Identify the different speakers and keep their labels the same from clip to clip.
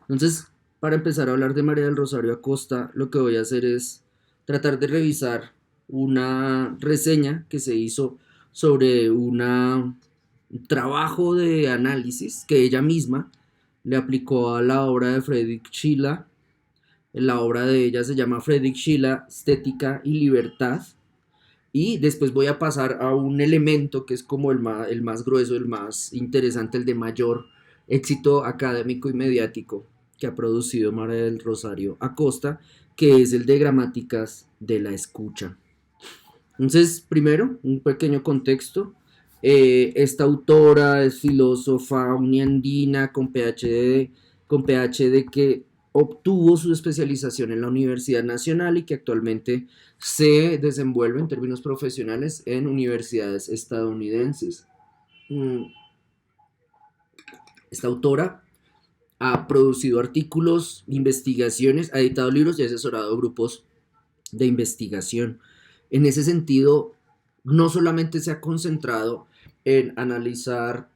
Speaker 1: Entonces, para empezar a hablar de María del Rosario Acosta, lo que voy a hacer es tratar de revisar una reseña que se hizo sobre un trabajo de análisis que ella misma le aplicó a la obra de Friedrich Schiller. La obra de ella se llama Friedrich Schiller, Estética y Libertad. Y después voy a pasar a un elemento que es como el más grueso, el más interesante, el de mayor éxito académico y mediático que ha producido María del Rosario Acosta, que es el de gramáticas de la escucha. Entonces, primero, un pequeño contexto. Esta autora es filósofa uniandina con PhD que obtuvo su especialización en la Universidad Nacional y que actualmente se desenvuelve en términos profesionales en universidades estadounidenses. Mm, Esta autora ha producido artículos, investigaciones, ha editado libros y ha asesorado grupos de investigación. En ese sentido, no solamente se ha concentrado en analizar,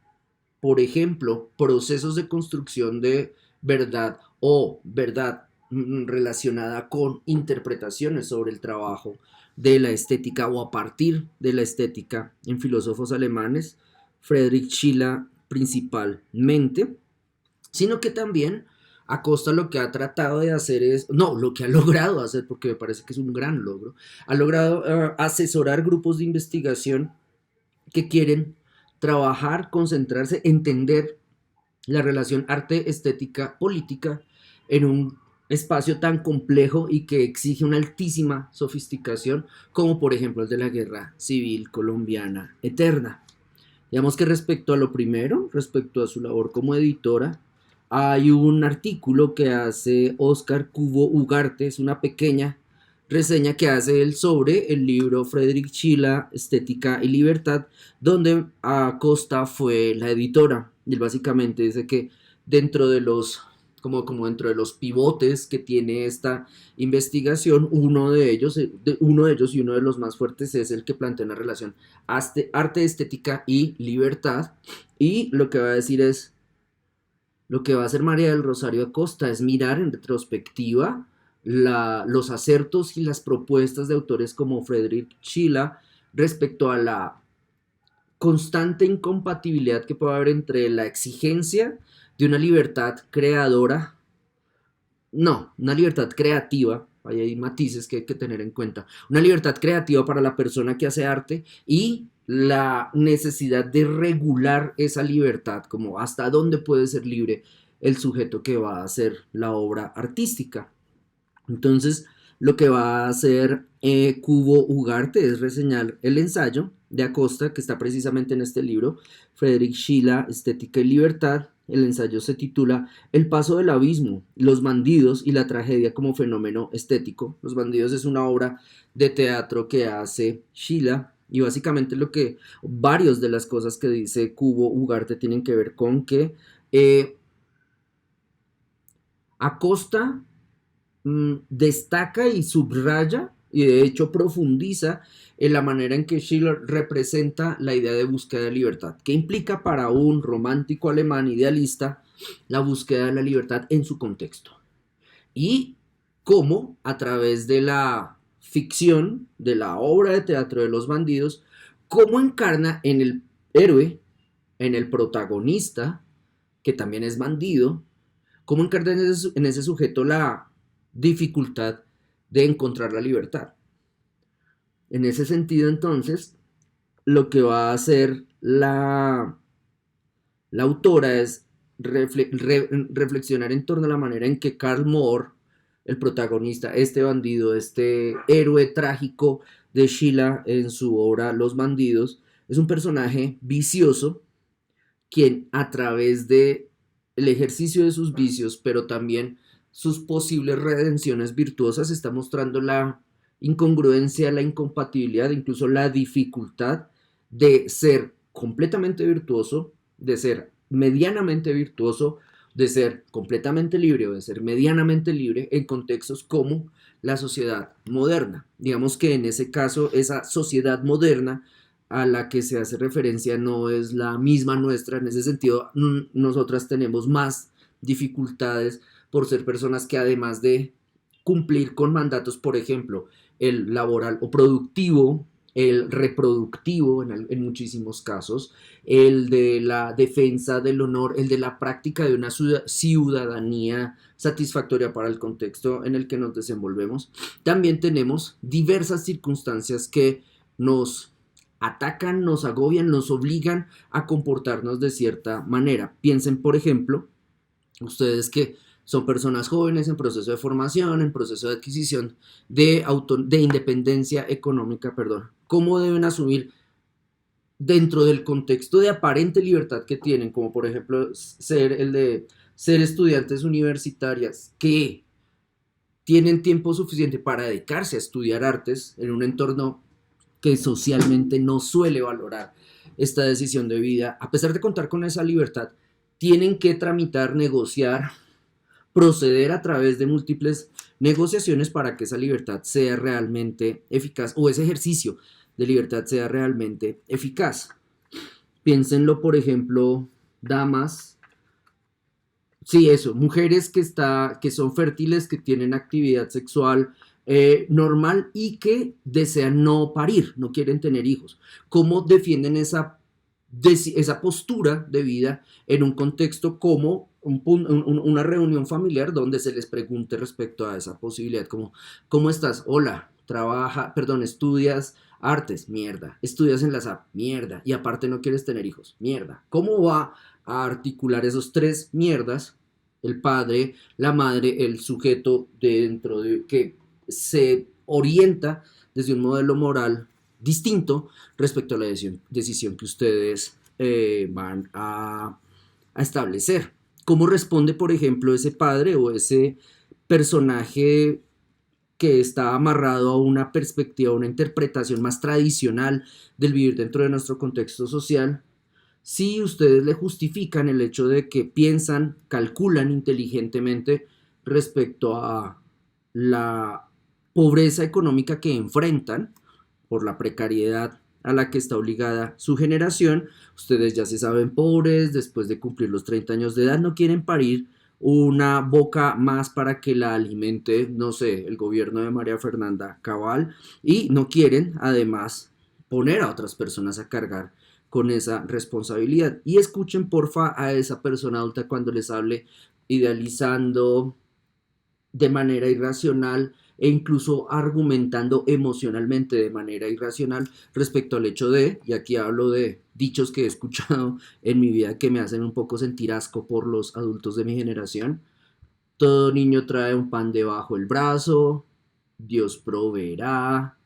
Speaker 1: por ejemplo, procesos de construcción de verdad o verdad relacionada con interpretaciones sobre el trabajo de la estética o a partir de la estética en filósofos alemanes, Friedrich Schiller principalmente, sino que también Acosta lo que ha tratado de hacer es, no, lo que ha logrado hacer, porque me parece que es un gran logro, ha logrado asesorar grupos de investigación que quieren trabajar, concentrarse, entender la relación arte-estética-política en un espacio tan complejo y que exige una altísima sofisticación como por ejemplo el de la guerra civil colombiana eterna. Digamos que respecto a lo primero, respecto a su labor como editora, hay un artículo que hace Oscar Cubo Ugarte, es una pequeña reseña que hace él sobre el libro Friedrich Schiller, Estética y Libertad, donde Acosta fue la editora. Y él básicamente dice que dentro de los como dentro de los pivotes que tiene esta investigación, uno de ellos y uno de los más fuertes es el que plantea una relación arte, estética y libertad. Y lo que va a decir es, lo que va a hacer María del Rosario Acosta es mirar en retrospectiva los acertos y las propuestas de autores como Friedrich Schiller respecto a la constante incompatibilidad que puede haber entre la exigencia de una libertad creadora, no, una libertad creativa, ahí hay matices que hay que tener en cuenta, una libertad creativa para la persona que hace arte y la necesidad de regular esa libertad, como hasta dónde puede ser libre el sujeto que va a hacer la obra artística. Entonces, lo que va a hacer Cubo Ugarte es reseñar el ensayo de Acosta, que está precisamente en este libro, Friedrich Schiller, Estética y Libertad. El ensayo se titula El paso del abismo, los bandidos y la tragedia como fenómeno estético. Los bandidos es una obra de teatro que hace Schiller y básicamente varios de las cosas que dice Cubo Ugarte tienen que ver con que Acosta destaca y subraya y de hecho profundiza en la manera en que Schiller representa la idea de búsqueda de libertad, que implica para un romántico alemán idealista la búsqueda de la libertad en su contexto. Y cómo a través de la ficción, de la obra de teatro de los bandidos, cómo encarna en el héroe, en el protagonista, que también es bandido, cómo encarna en ese sujeto la dificultad de encontrar la libertad. En ese sentido, entonces, lo que va a hacer la autora es reflexionar en torno a la manera en que Karl Moore, el protagonista, este bandido, este héroe trágico de Sheila en su obra Los Bandidos, es un personaje vicioso quien a través de el ejercicio de sus vicios, pero también sus posibles redenciones virtuosas, está mostrando la incongruencia, la incompatibilidad, incluso la dificultad de ser completamente virtuoso, de ser medianamente virtuoso, de ser completamente libre o de ser medianamente libre en contextos como la sociedad moderna. Digamos que en ese caso, esa sociedad moderna a la que se hace referencia no es la misma nuestra. En ese sentido, nosotras tenemos más dificultades por ser personas que además de cumplir con mandatos, por ejemplo, el laboral o productivo, el reproductivo en muchísimos casos, el de la defensa del honor, el de la práctica de una ciudadanía satisfactoria para el contexto en el que nos desenvolvemos, también tenemos diversas circunstancias que nos atacan, nos agobian, nos obligan a comportarnos de cierta manera. Piensen, por ejemplo, ustedes que son personas jóvenes en proceso de formación, en proceso de adquisición de independencia económica, perdón, cómo deben asumir dentro del contexto de aparente libertad que tienen, como por ejemplo ser el de ser estudiantes universitarias que tienen tiempo suficiente para dedicarse a estudiar artes en un entorno que socialmente no suele valorar esta decisión de vida, a pesar de contar con esa libertad, tienen que tramitar, negociar, proceder a través de múltiples negociaciones para que esa libertad sea realmente eficaz o ese ejercicio de libertad sea realmente eficaz. Piénsenlo, por ejemplo, damas, sí, eso, mujeres que son fértiles, que tienen actividad sexual normal y que desean no parir, no quieren tener hijos. ¿Cómo defienden esa postura de vida en un contexto como una reunión familiar donde se les pregunte respecto a esa posibilidad? Como, ¿cómo estás? Hola, estudias artes, mierda. Estudias en la SAP, mierda. Y aparte no quieres tener hijos, mierda. ¿Cómo va a articular esos tres mierdas? El padre, la madre, el sujeto dentro de que se orienta desde un modelo moral distinto respecto a la decisión que ustedes van a establecer. ¿Cómo responde, por ejemplo, ese padre o ese personaje que está amarrado a una perspectiva, a una interpretación más tradicional del vivir dentro de nuestro contexto social? Si ustedes le justifican el hecho de que piensan, calculan inteligentemente respecto a la pobreza económica que enfrentan por la precariedad a la que está obligada su generación, ustedes ya se saben pobres, después de cumplir los 30 años de edad no quieren parir una boca más para que la alimente, no sé, el gobierno de María Fernanda Cabal, y no quieren además poner a otras personas a cargar con esa responsabilidad. Y escuchen porfa a esa persona adulta cuando les hable idealizando de manera irracional e incluso argumentando emocionalmente de manera irracional respecto al hecho de, y aquí hablo de dichos que he escuchado en mi vida que me hacen un poco sentir asco por los adultos de mi generación. Todo niño trae un pan debajo del brazo, Dios proveerá,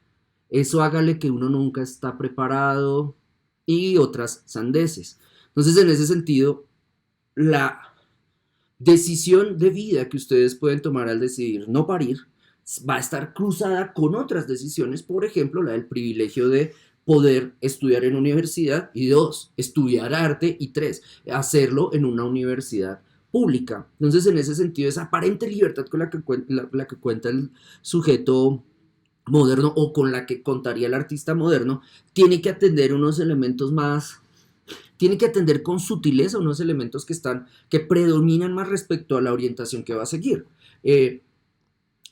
Speaker 1: eso hágale que uno nunca está preparado y otras sandeces. Entonces, en ese sentido, la decisión de vida que ustedes pueden tomar al decidir no parir va a estar cruzada con otras decisiones, por ejemplo, la del privilegio de poder estudiar en universidad y dos, estudiar arte y tres, hacerlo en una universidad pública. Entonces, en ese sentido, esa aparente libertad con la que cuenta el sujeto moderno o con la que contaría el artista moderno, tiene que atender unos elementos más, tiene que atender con sutileza unos elementos que predominan más respecto a la orientación que va a seguir.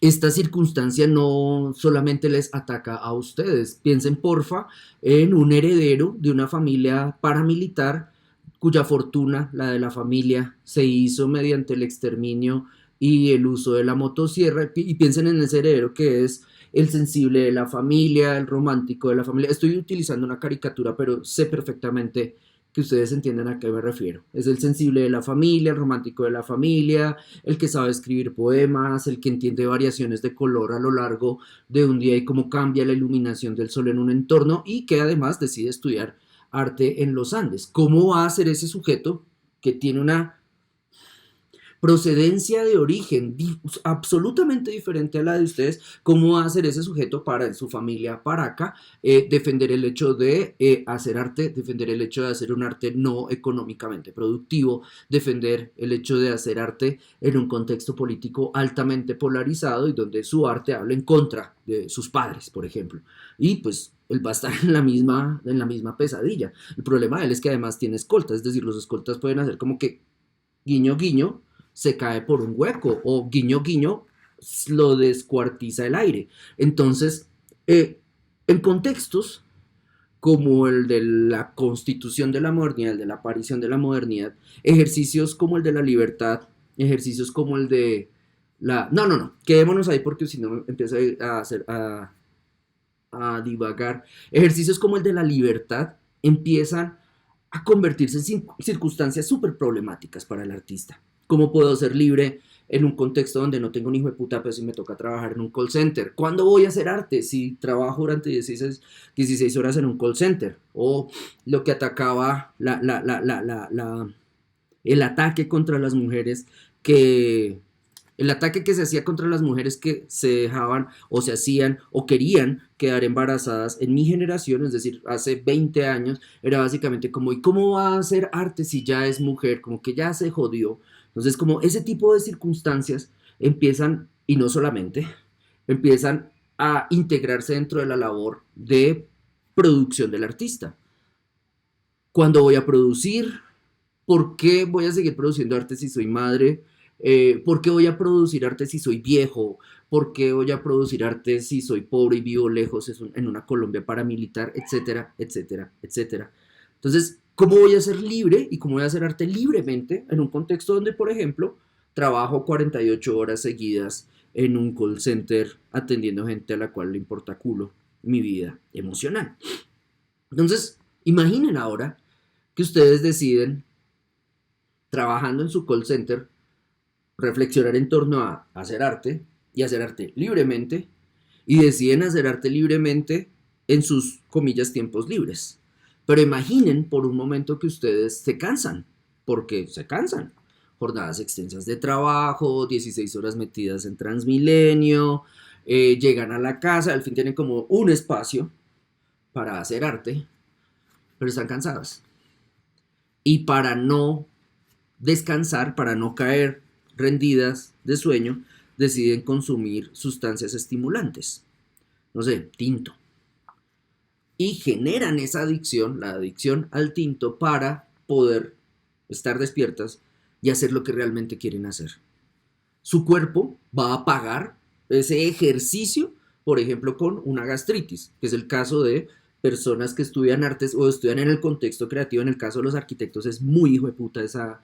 Speaker 1: Esta circunstancia no solamente les ataca a ustedes. Piensen, porfa, en un heredero de una familia paramilitar cuya fortuna, la de la familia, se hizo mediante el exterminio y el uso de la motosierra. Y piensen en ese heredero que es el sensible de la familia, el romántico de la familia. Estoy utilizando una caricatura, pero sé perfectamente que ustedes entiendan a qué me refiero. Es el sensible de la familia, el romántico de la familia, el que sabe escribir poemas, el que entiende variaciones de color a lo largo de un día y cómo cambia la iluminación del sol en un entorno y que además decide estudiar arte en los Andes. ¿Cómo va a ser ese sujeto que tiene una procedencia de origen absolutamente diferente a la de ustedes? ¿Cómo va a ser ese sujeto para su familia para acá defender el hecho de hacer arte, defender el hecho de hacer un arte no económicamente productivo, defender el hecho de hacer arte en un contexto político altamente polarizado y donde su arte habla en contra de sus padres, por ejemplo? Y pues él va a estar en la misma pesadilla. El problema de él es que además tiene escoltas, es decir, los escoltas pueden hacer como que guiño guiño, se cae por un hueco o guiño guiño lo descuartiza el aire. Entonces, en contextos como el de la constitución de la modernidad, el de la aparición de la modernidad, ejercicios como el de la libertad, ejercicios como el de la... No, no, no, quedémonos ahí porque si no empieza a divagar. Ejercicios como el de la libertad empiezan a convertirse en circunstancias súper problemáticas para el artista. ¿Cómo puedo ser libre en un contexto donde no tengo un hijo de puta, pero si me toca trabajar en un call center? ¿Cuándo voy a hacer arte si trabajo durante 16 horas en un call center? O lo que atacaba el ataque contra las mujeres que el ataque que se hacía contra las mujeres que se dejaban o se hacían o querían quedar embarazadas en mi generación, es decir, hace 20 años, era básicamente como, ¿y cómo va a hacer arte si ya es mujer? Como que ya se jodió. Entonces, como ese tipo de circunstancias empiezan, y no solamente, empiezan a integrarse dentro de la labor de producción del artista. ¿Cuándo voy a producir? ¿Por qué voy a seguir produciendo arte si soy madre? ¿Por qué voy a producir arte si soy viejo? ¿Por qué voy a producir arte si soy pobre y vivo lejos en una Colombia paramilitar? Etcétera, etcétera, etcétera. Entonces, ¿cómo voy a ser libre y cómo voy a hacer arte libremente en un contexto donde, por ejemplo, trabajo 48 horas seguidas en un call center atendiendo gente a la cual le importa culo mi vida emocional? Entonces, imaginen ahora que ustedes deciden, trabajando en su call center, reflexionar en torno a hacer arte y hacer arte libremente y deciden hacer arte libremente en sus, comillas, tiempos libres. Pero imaginen por un momento que ustedes se cansan, porque se cansan. Jornadas extensas de trabajo, 16 horas metidas en Transmilenio, llegan a la casa, al fin tienen como un espacio para hacer arte, pero están cansadas. Y para no descansar, para no caer rendidas de sueño, deciden consumir sustancias estimulantes, no sé, tinto, y generan esa adicción, la adicción al tinto, para poder estar despiertas y hacer lo que realmente quieren hacer. Su cuerpo va a pagar ese ejercicio, por ejemplo, con una gastritis, que es el caso de personas que estudian artes o estudian en el contexto creativo. En el caso de los arquitectos es muy hijo de puta esa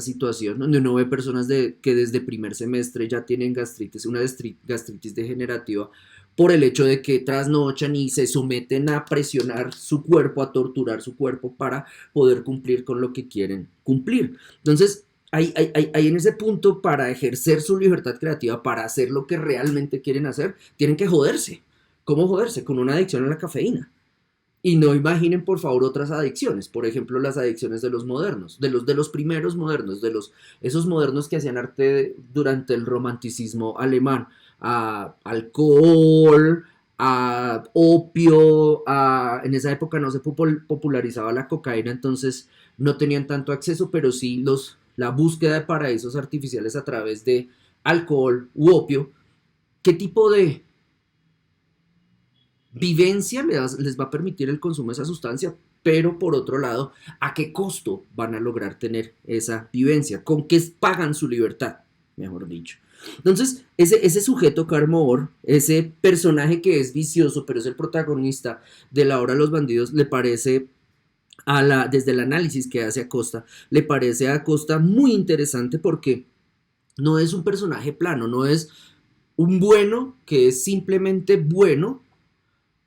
Speaker 1: situación, donde uno ve personas que desde primer semestre ya tienen gastritis, una gastritis degenerativa, por el hecho de que trasnochan y se someten a presionar su cuerpo, a torturar su cuerpo para poder cumplir con lo que quieren cumplir. Entonces, en ese punto, para ejercer su libertad creativa, para hacer lo que realmente quieren hacer, tienen que joderse. ¿Cómo joderse? Con una adicción a la cafeína. Y no imaginen, por favor, otras adicciones. Por ejemplo, las adicciones de los modernos, de los primeros modernos, esos modernos que hacían arte durante el romanticismo alemán. A alcohol, a opio, en esa época no se popularizaba la cocaína, entonces no tenían tanto acceso, pero sí la búsqueda de paraísos artificiales a través de alcohol u opio. ¿Qué tipo de vivencia les va a permitir el consumo de esa sustancia? Pero por otro lado, ¿a qué costo van a lograr tener esa vivencia? ¿Con qué pagan su libertad? Mejor dicho. Entonces, ese sujeto Carmor, ese personaje que es vicioso, pero es el protagonista de la obra Los Bandidos, le parece, desde el análisis que hace Acosta, le parece a Acosta muy interesante porque no es un personaje plano, no es un bueno que es simplemente bueno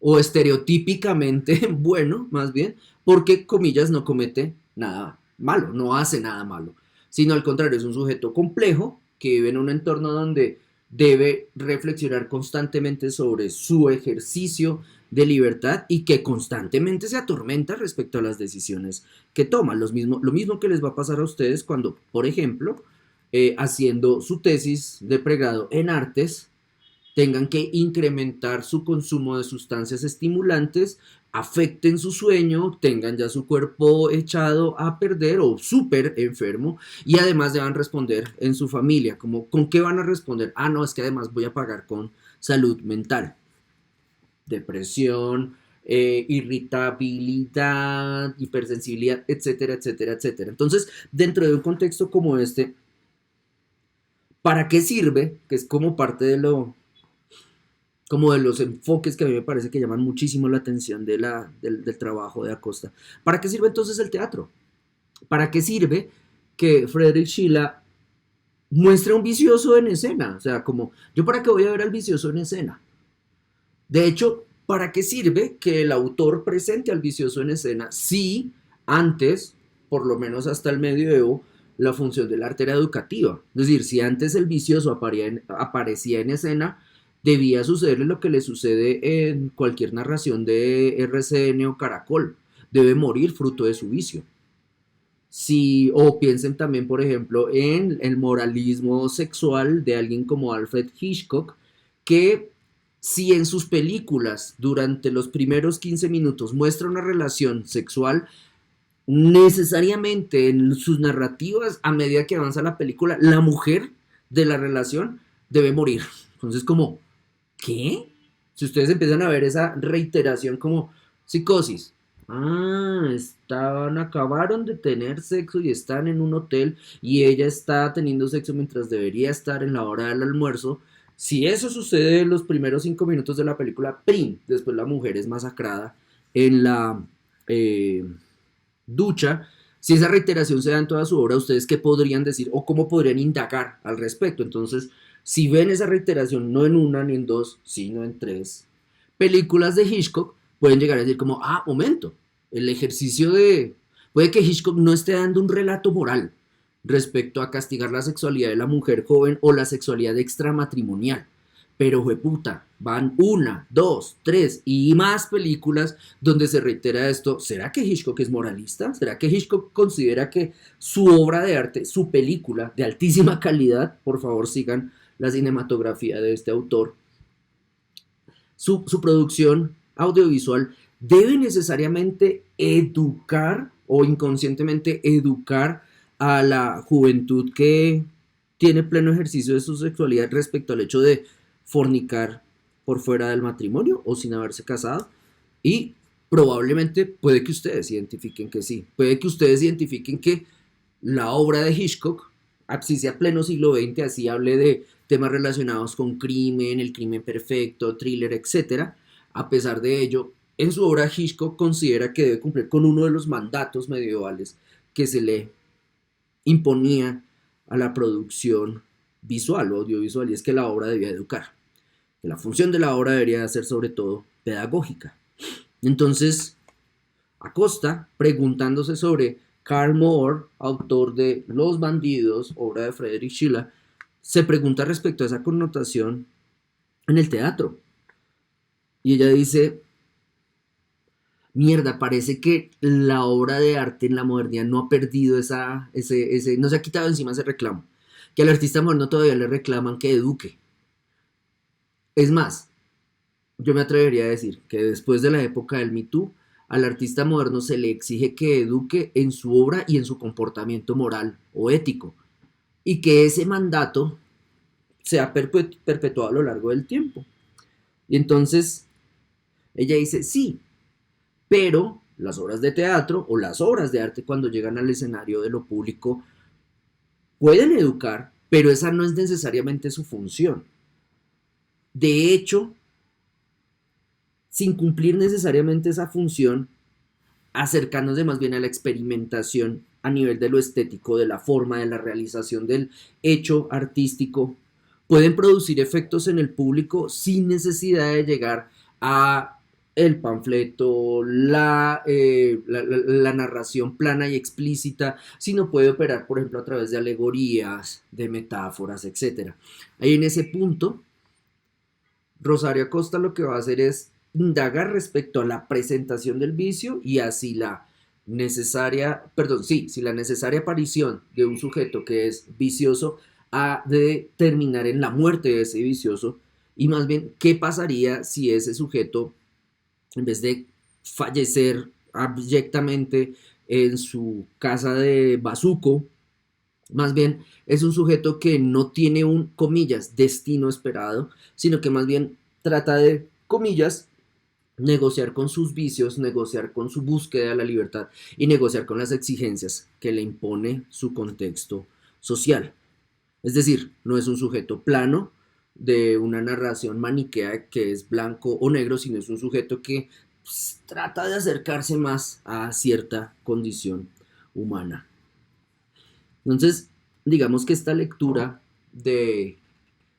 Speaker 1: o estereotípicamente bueno, más bien, porque, comillas, no comete nada malo, no hace nada malo, sino al contrario, es un sujeto complejo que vive en un entorno donde debe reflexionar constantemente sobre su ejercicio de libertad y que constantemente se atormenta respecto a las decisiones que toma. Lo mismo que les va a pasar a ustedes cuando, por ejemplo, haciendo su tesis de pregrado en artes, tengan que incrementar su consumo de sustancias estimulantes, afecten su sueño, tengan ya su cuerpo echado a perder o súper enfermo y además deban responder en su familia, como ¿con qué van a responder? Ah, no, es que además voy a pagar con salud mental, depresión, irritabilidad, hipersensibilidad, etcétera, etcétera, etcétera. Entonces, dentro de un contexto como este, ¿Para qué sirve? Que es como parte de lo, como de los enfoques que a mí me parece que llaman muchísimo la atención del trabajo de Acosta. ¿Para qué sirve entonces el teatro? ¿Para qué sirve que Friedrich Schiller muestre un vicioso en escena? O sea, como, ¿yo para qué voy a ver al vicioso en escena? De hecho, ¿para qué sirve que el autor presente al vicioso en escena si antes, por lo menos hasta el medioevo, la función del arte era educativa? Es decir, si antes el vicioso aparecía en escena, debía sucederle lo que le sucede en cualquier narración de RCN o Caracol. Debe morir fruto de su vicio. Si, o piensen también, por ejemplo, en el moralismo sexual de alguien como Alfred Hitchcock, que si en sus películas durante los primeros 15 minutos muestra una relación sexual, necesariamente en sus narrativas, a medida que avanza la película, la mujer de la relación debe morir. Entonces, como, ¿qué? Si ustedes empiezan a ver esa reiteración como psicosis. Ah, acabaron de tener sexo y están en un hotel y ella está teniendo sexo mientras debería estar en la hora del almuerzo. Si eso sucede en los primeros 5 minutos de la película, ¡prim! Después la mujer es masacrada en la eh, ducha. Si esa reiteración se da en toda su obra, ¿ustedes qué podrían decir o cómo podrían indagar al respecto? Entonces, si ven esa reiteración no en una ni en dos, sino en tres películas de Hitchcock, pueden llegar a decir como, ah, momento, el ejercicio de... Puede que Hitchcock no esté dando un relato moral respecto a castigar la sexualidad de la mujer joven o la sexualidad extramatrimonial. Pero, jueputa, van una, dos, tres y más películas donde se reitera esto. ¿Será que Hitchcock es moralista? ¿Será que Hitchcock considera que su obra de arte, su película de altísima calidad, por favor sigan la cinematografía de este autor, su producción audiovisual debe necesariamente educar o inconscientemente educar a la juventud que tiene pleno ejercicio de su sexualidad respecto al hecho de fornicar por fuera del matrimonio o sin haberse casado? Y probablemente puede que ustedes identifiquen que sí, puede que ustedes identifiquen que la obra de Hitchcock, así sea pleno siglo XX, así hable de temas relacionados con crimen, el crimen perfecto, thriller, etcétera. A pesar de ello, en su obra Hitchcock considera que debe cumplir con uno de los mandatos medievales que se le imponía a la producción visual o audiovisual, y es que la obra debía educar, que la función de la obra debería ser sobre todo pedagógica. Entonces, Acosta, preguntándose sobre Karl Moore, autor de Los Bandidos, obra de Friedrich Schiller, se pregunta respecto a esa connotación en el teatro. Y ella dice, mierda, parece que la obra de arte en la modernidad no ha perdido no se ha quitado encima ese reclamo. Que al artista moderno todavía le reclaman que eduque. Es más, yo me atrevería a decir que después de la época del Me Too, al artista moderno se le exige que eduque en su obra y en su comportamiento moral o ético, y que ese mandato se ha perpetuado a lo largo del tiempo. Y entonces ella dice, sí, pero las obras de teatro o las obras de arte cuando llegan al escenario de lo público pueden educar, pero esa no es necesariamente su función. De hecho, sin cumplir necesariamente esa función, acercándose más bien a la experimentación a nivel de lo estético, de la forma, de la realización del hecho artístico, pueden producir efectos en el público sin necesidad de llegar a el panfleto, la narración plana y explícita, sino puede operar, por ejemplo, a través de alegorías, de metáforas, etc. Ahí en ese punto, Rosario Acosta lo que va a hacer es indagar respecto a la presentación del vicio y así la necesaria, perdón, sí, si la necesaria aparición de un sujeto que es vicioso ha de terminar en la muerte de ese vicioso, y más bien qué pasaría si ese sujeto, en vez de fallecer abyectamente en su casa de bazuco, más bien es un sujeto que no tiene un, comillas, destino esperado, sino que más bien trata de, comillas, negociar con sus vicios, negociar con su búsqueda de la libertad y negociar con las exigencias que le impone su contexto social. Es decir, no es un sujeto plano de una narración maniquea que es blanco o negro, sino es un sujeto que pues, trata de acercarse más a cierta condición humana. Entonces, digamos que esta lectura de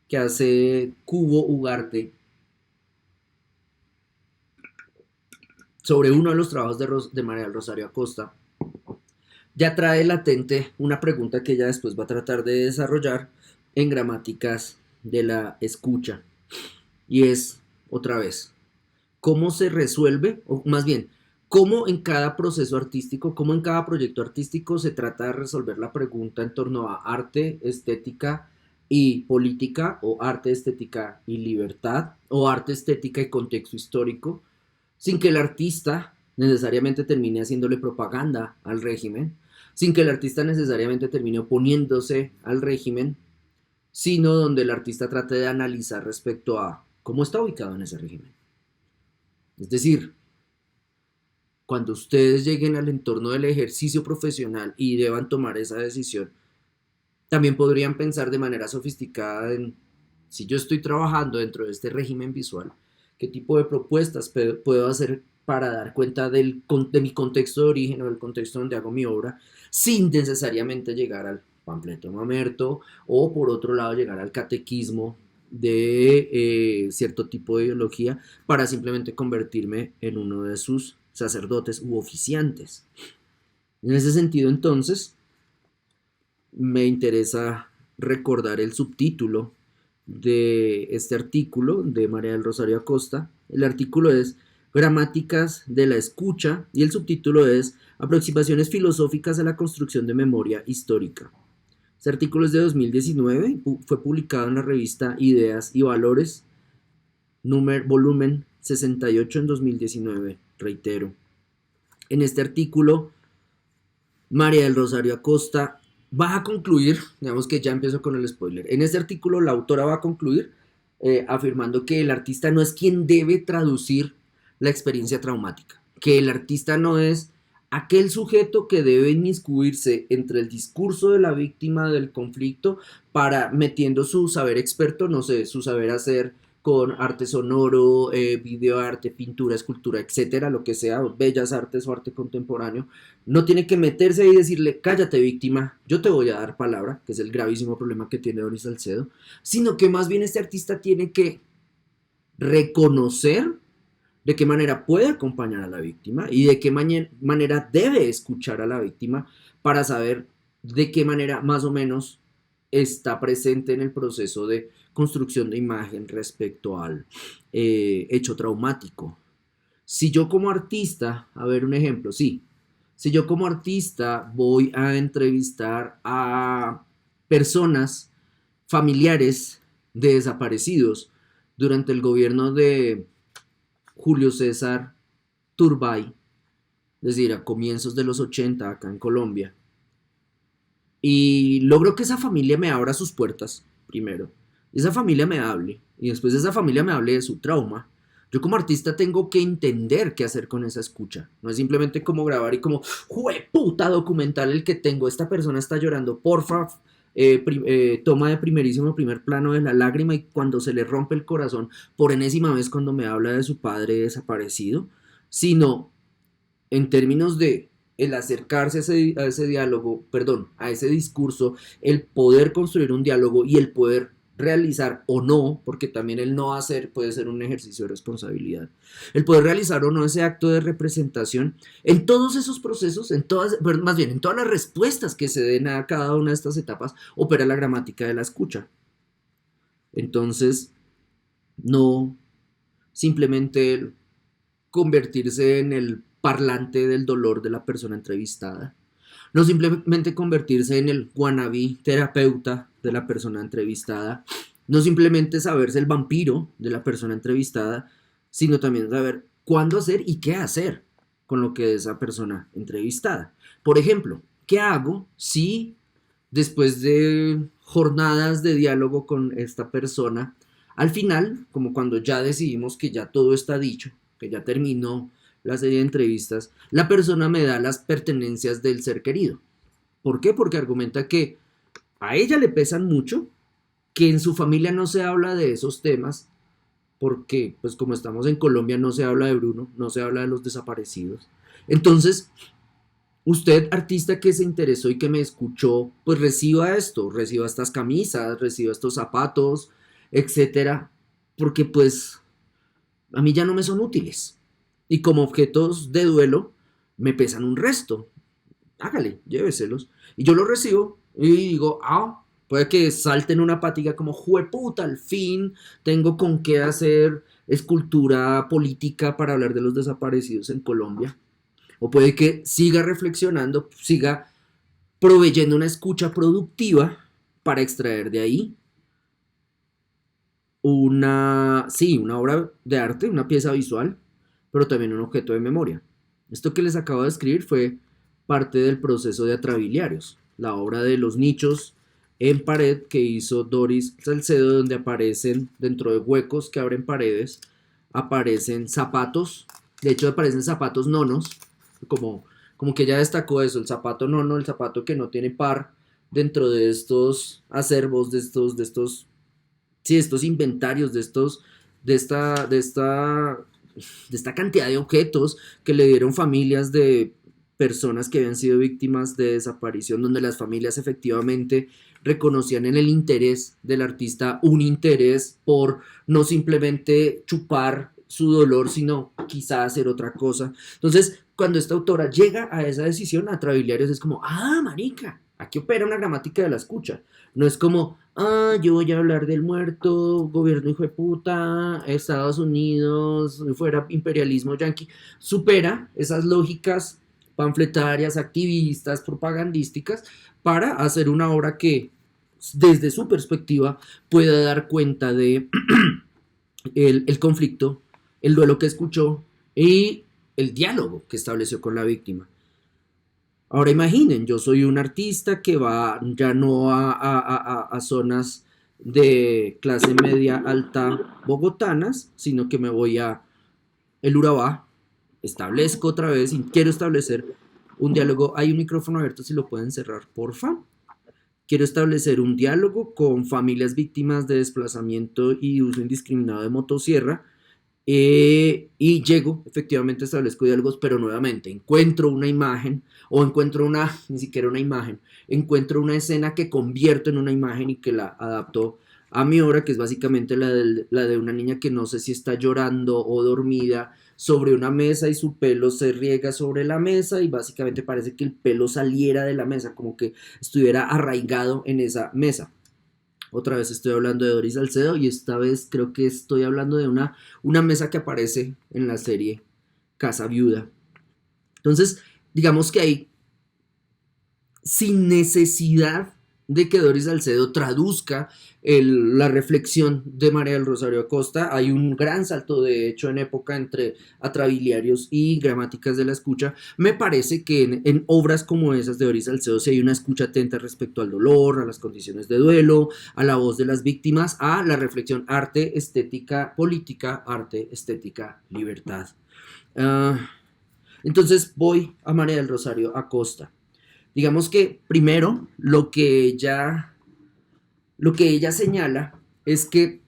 Speaker 1: que hace Cubo Ugarte sobre uno de los trabajos de María del Rosario Acosta ya trae latente una pregunta que ella después va a tratar de desarrollar en gramáticas de la escucha. Y es, otra vez, ¿cómo se resuelve? O más bien, ¿cómo en cada proceso artístico, cómo en cada proyecto artístico se trata de resolver la pregunta en torno a arte, estética y política, o arte, estética y libertad, o arte, estética y contexto histórico, sin que el artista necesariamente termine haciéndole propaganda al régimen, sin que el artista necesariamente termine oponiéndose al régimen, sino donde el artista trate de analizar respecto a cómo está ubicado en ese régimen? Es decir, cuando ustedes lleguen al entorno del ejercicio profesional y deban tomar esa decisión, también podrían pensar de manera sofisticada en si yo estoy trabajando dentro de este régimen visual, qué tipo de propuestas puedo hacer para dar cuenta de mi contexto de origen o del contexto donde hago mi obra, sin necesariamente llegar al panfleto mamerto o por otro lado llegar al catequismo de cierto tipo de ideología para simplemente convertirme en uno de sus sacerdotes u oficiantes. En ese sentido, entonces, me interesa recordar el subtítulo de este artículo de María del Rosario Acosta. El artículo es Gramáticas de la escucha y el subtítulo es Aproximaciones filosóficas a la construcción de memoria histórica. Este artículo es de 2019, fue publicado en la revista Ideas y Valores, volumen 68 en 2019, reitero. En este artículo, María del Rosario Acosta va a concluir, digamos que ya empiezo con el spoiler, en este artículo la autora va a concluir afirmando que el artista no es quien debe traducir la experiencia traumática, que el artista no es aquel sujeto que debe inmiscuirse entre el discurso de la víctima del conflicto para metiendo su saber experto, no sé, su saber hacer con arte sonoro, videoarte, pintura, escultura, etcétera, lo que sea, bellas artes o arte contemporáneo, no tiene que meterse y decirle, cállate víctima, yo te voy a dar palabra, que es el gravísimo problema que tiene Doris Salcedo, sino que más bien este artista tiene que reconocer de qué manera puede acompañar a la víctima y de qué manera debe escuchar a la víctima para saber de qué manera más o menos está presente en el proceso de construcción de imagen respecto al hecho traumático. Si yo como artista, a ver un ejemplo, sí, si yo como artista voy a entrevistar a personas familiares de desaparecidos durante el gobierno de Julio César Turbay, es decir, a comienzos de los 80 acá en Colombia, y logro que esa familia me abra sus puertas, primero, esa familia me hable, y después esa familia me hable de su trauma. Yo como artista tengo que entender qué hacer con esa escucha. No es simplemente como grabar y como, ¡jueputa documental el que tengo! Esta persona está llorando, porfa, toma de primer plano de la lágrima y cuando se le rompe el corazón por enésima vez cuando me habla de su padre desaparecido, sino en términos de el acercarse a ese diálogo, perdón, a ese discurso, el poder construir un diálogo y el poder realizar o no, porque también el no hacer puede ser un ejercicio de responsabilidad, el poder realizar o no ese acto de representación, en todos esos procesos, en todas, más bien en todas las respuestas que se den a cada una de estas etapas, opera la gramática de la escucha. Entonces, no simplemente convertirse en el parlante del dolor de la persona entrevistada. No simplemente convertirse en el wannabe terapeuta de la persona entrevistada. No simplemente saberse el vampiro de la persona entrevistada, sino también saber cuándo hacer y qué hacer con lo que es esa persona entrevistada. Por ejemplo, ¿qué hago si después de jornadas de diálogo con esta persona, al final, como cuando ya decidimos que ya todo está dicho, que ya terminó la serie de entrevistas, la persona me da las pertenencias del ser querido? ¿Por qué? Porque argumenta que a ella le pesan mucho, que en su familia no se habla de esos temas, porque pues como estamos en Colombia no se habla de Bruno, no se habla de los desaparecidos. Entonces, usted, artista que se interesó y que me escuchó, pues reciba esto, reciba estas camisas, reciba estos zapatos, etcétera, porque pues a mí ya no me son útiles. Y como objetos de duelo, me pesan un resto. Hágale, lléveselos. Y yo los recibo y digo, puede que salte en una patiga como, jueputa, al fin tengo con qué hacer escultura política para hablar de los desaparecidos en Colombia. O puede que siga reflexionando, siga proveyendo una escucha productiva para extraer de ahí una obra de arte, una pieza visual, pero también un objeto de memoria. Esto que les acabo de escribir fue parte del proceso de Atrabiliarios, la obra de los nichos en pared que hizo Doris Salcedo, donde aparecen dentro de huecos que abren paredes, aparecen zapatos, de hecho aparecen zapatos nonos, como, como que ya destacó eso, el zapato nono, el zapato que no tiene par dentro de estos acervos, sí, estos inventarios, de esta, de esta, de esta cantidad de objetos que le dieron familias de personas que habían sido víctimas de desaparición, donde las familias efectivamente reconocían en el interés del artista un interés por no simplemente chupar su dolor, sino quizá hacer otra cosa. Entonces, cuando esta autora llega a esa decisión, a Trabiliarios es como, marica, aquí opera una gramática de la escucha. No es como, yo voy a hablar del muerto, gobierno hijo de puta, Estados Unidos, fuera imperialismo yanqui. Supera esas lógicas panfletarias, activistas, propagandísticas, para hacer una obra que, desde su perspectiva, pueda dar cuenta de el conflicto, el duelo que escuchó y el diálogo que estableció con la víctima. Ahora imaginen, yo soy un artista que va ya no a zonas de clase media alta bogotanas, sino que me voy a el Urabá, establezco otra vez y quiero establecer un diálogo. Hay un micrófono abierto, si lo pueden cerrar, porfa. Quiero establecer un diálogo con familias víctimas de desplazamiento y uso indiscriminado de motosierra. Y llego, efectivamente establezco diálogos, pero nuevamente encuentro una imagen o encuentro ni siquiera una imagen, encuentro una escena que convierto en una imagen y que la adapto a mi obra, que es básicamente la de una niña que no sé si está llorando o dormida sobre una mesa y su pelo se riega sobre la mesa y básicamente parece que el pelo saliera de la mesa, como que estuviera arraigado en esa mesa. Otra vez estoy hablando de Doris Salcedo y esta vez creo que estoy hablando de una mesa que aparece en la serie Casa Viuda. Entonces, digamos que hay, sin necesidad de que Doris Salcedo traduzca la reflexión de María del Rosario Acosta, hay un gran salto de hecho en época entre atrabiliarios y gramáticas de la escucha. Me parece que en obras como esas de Doris Salcedo sí hay una escucha atenta respecto al dolor, a las condiciones de duelo, a la voz de las víctimas, a la reflexión arte, estética, política, arte, estética, libertad. Entonces voy a María del Rosario Acosta. Digamos que primero lo que ella señala es que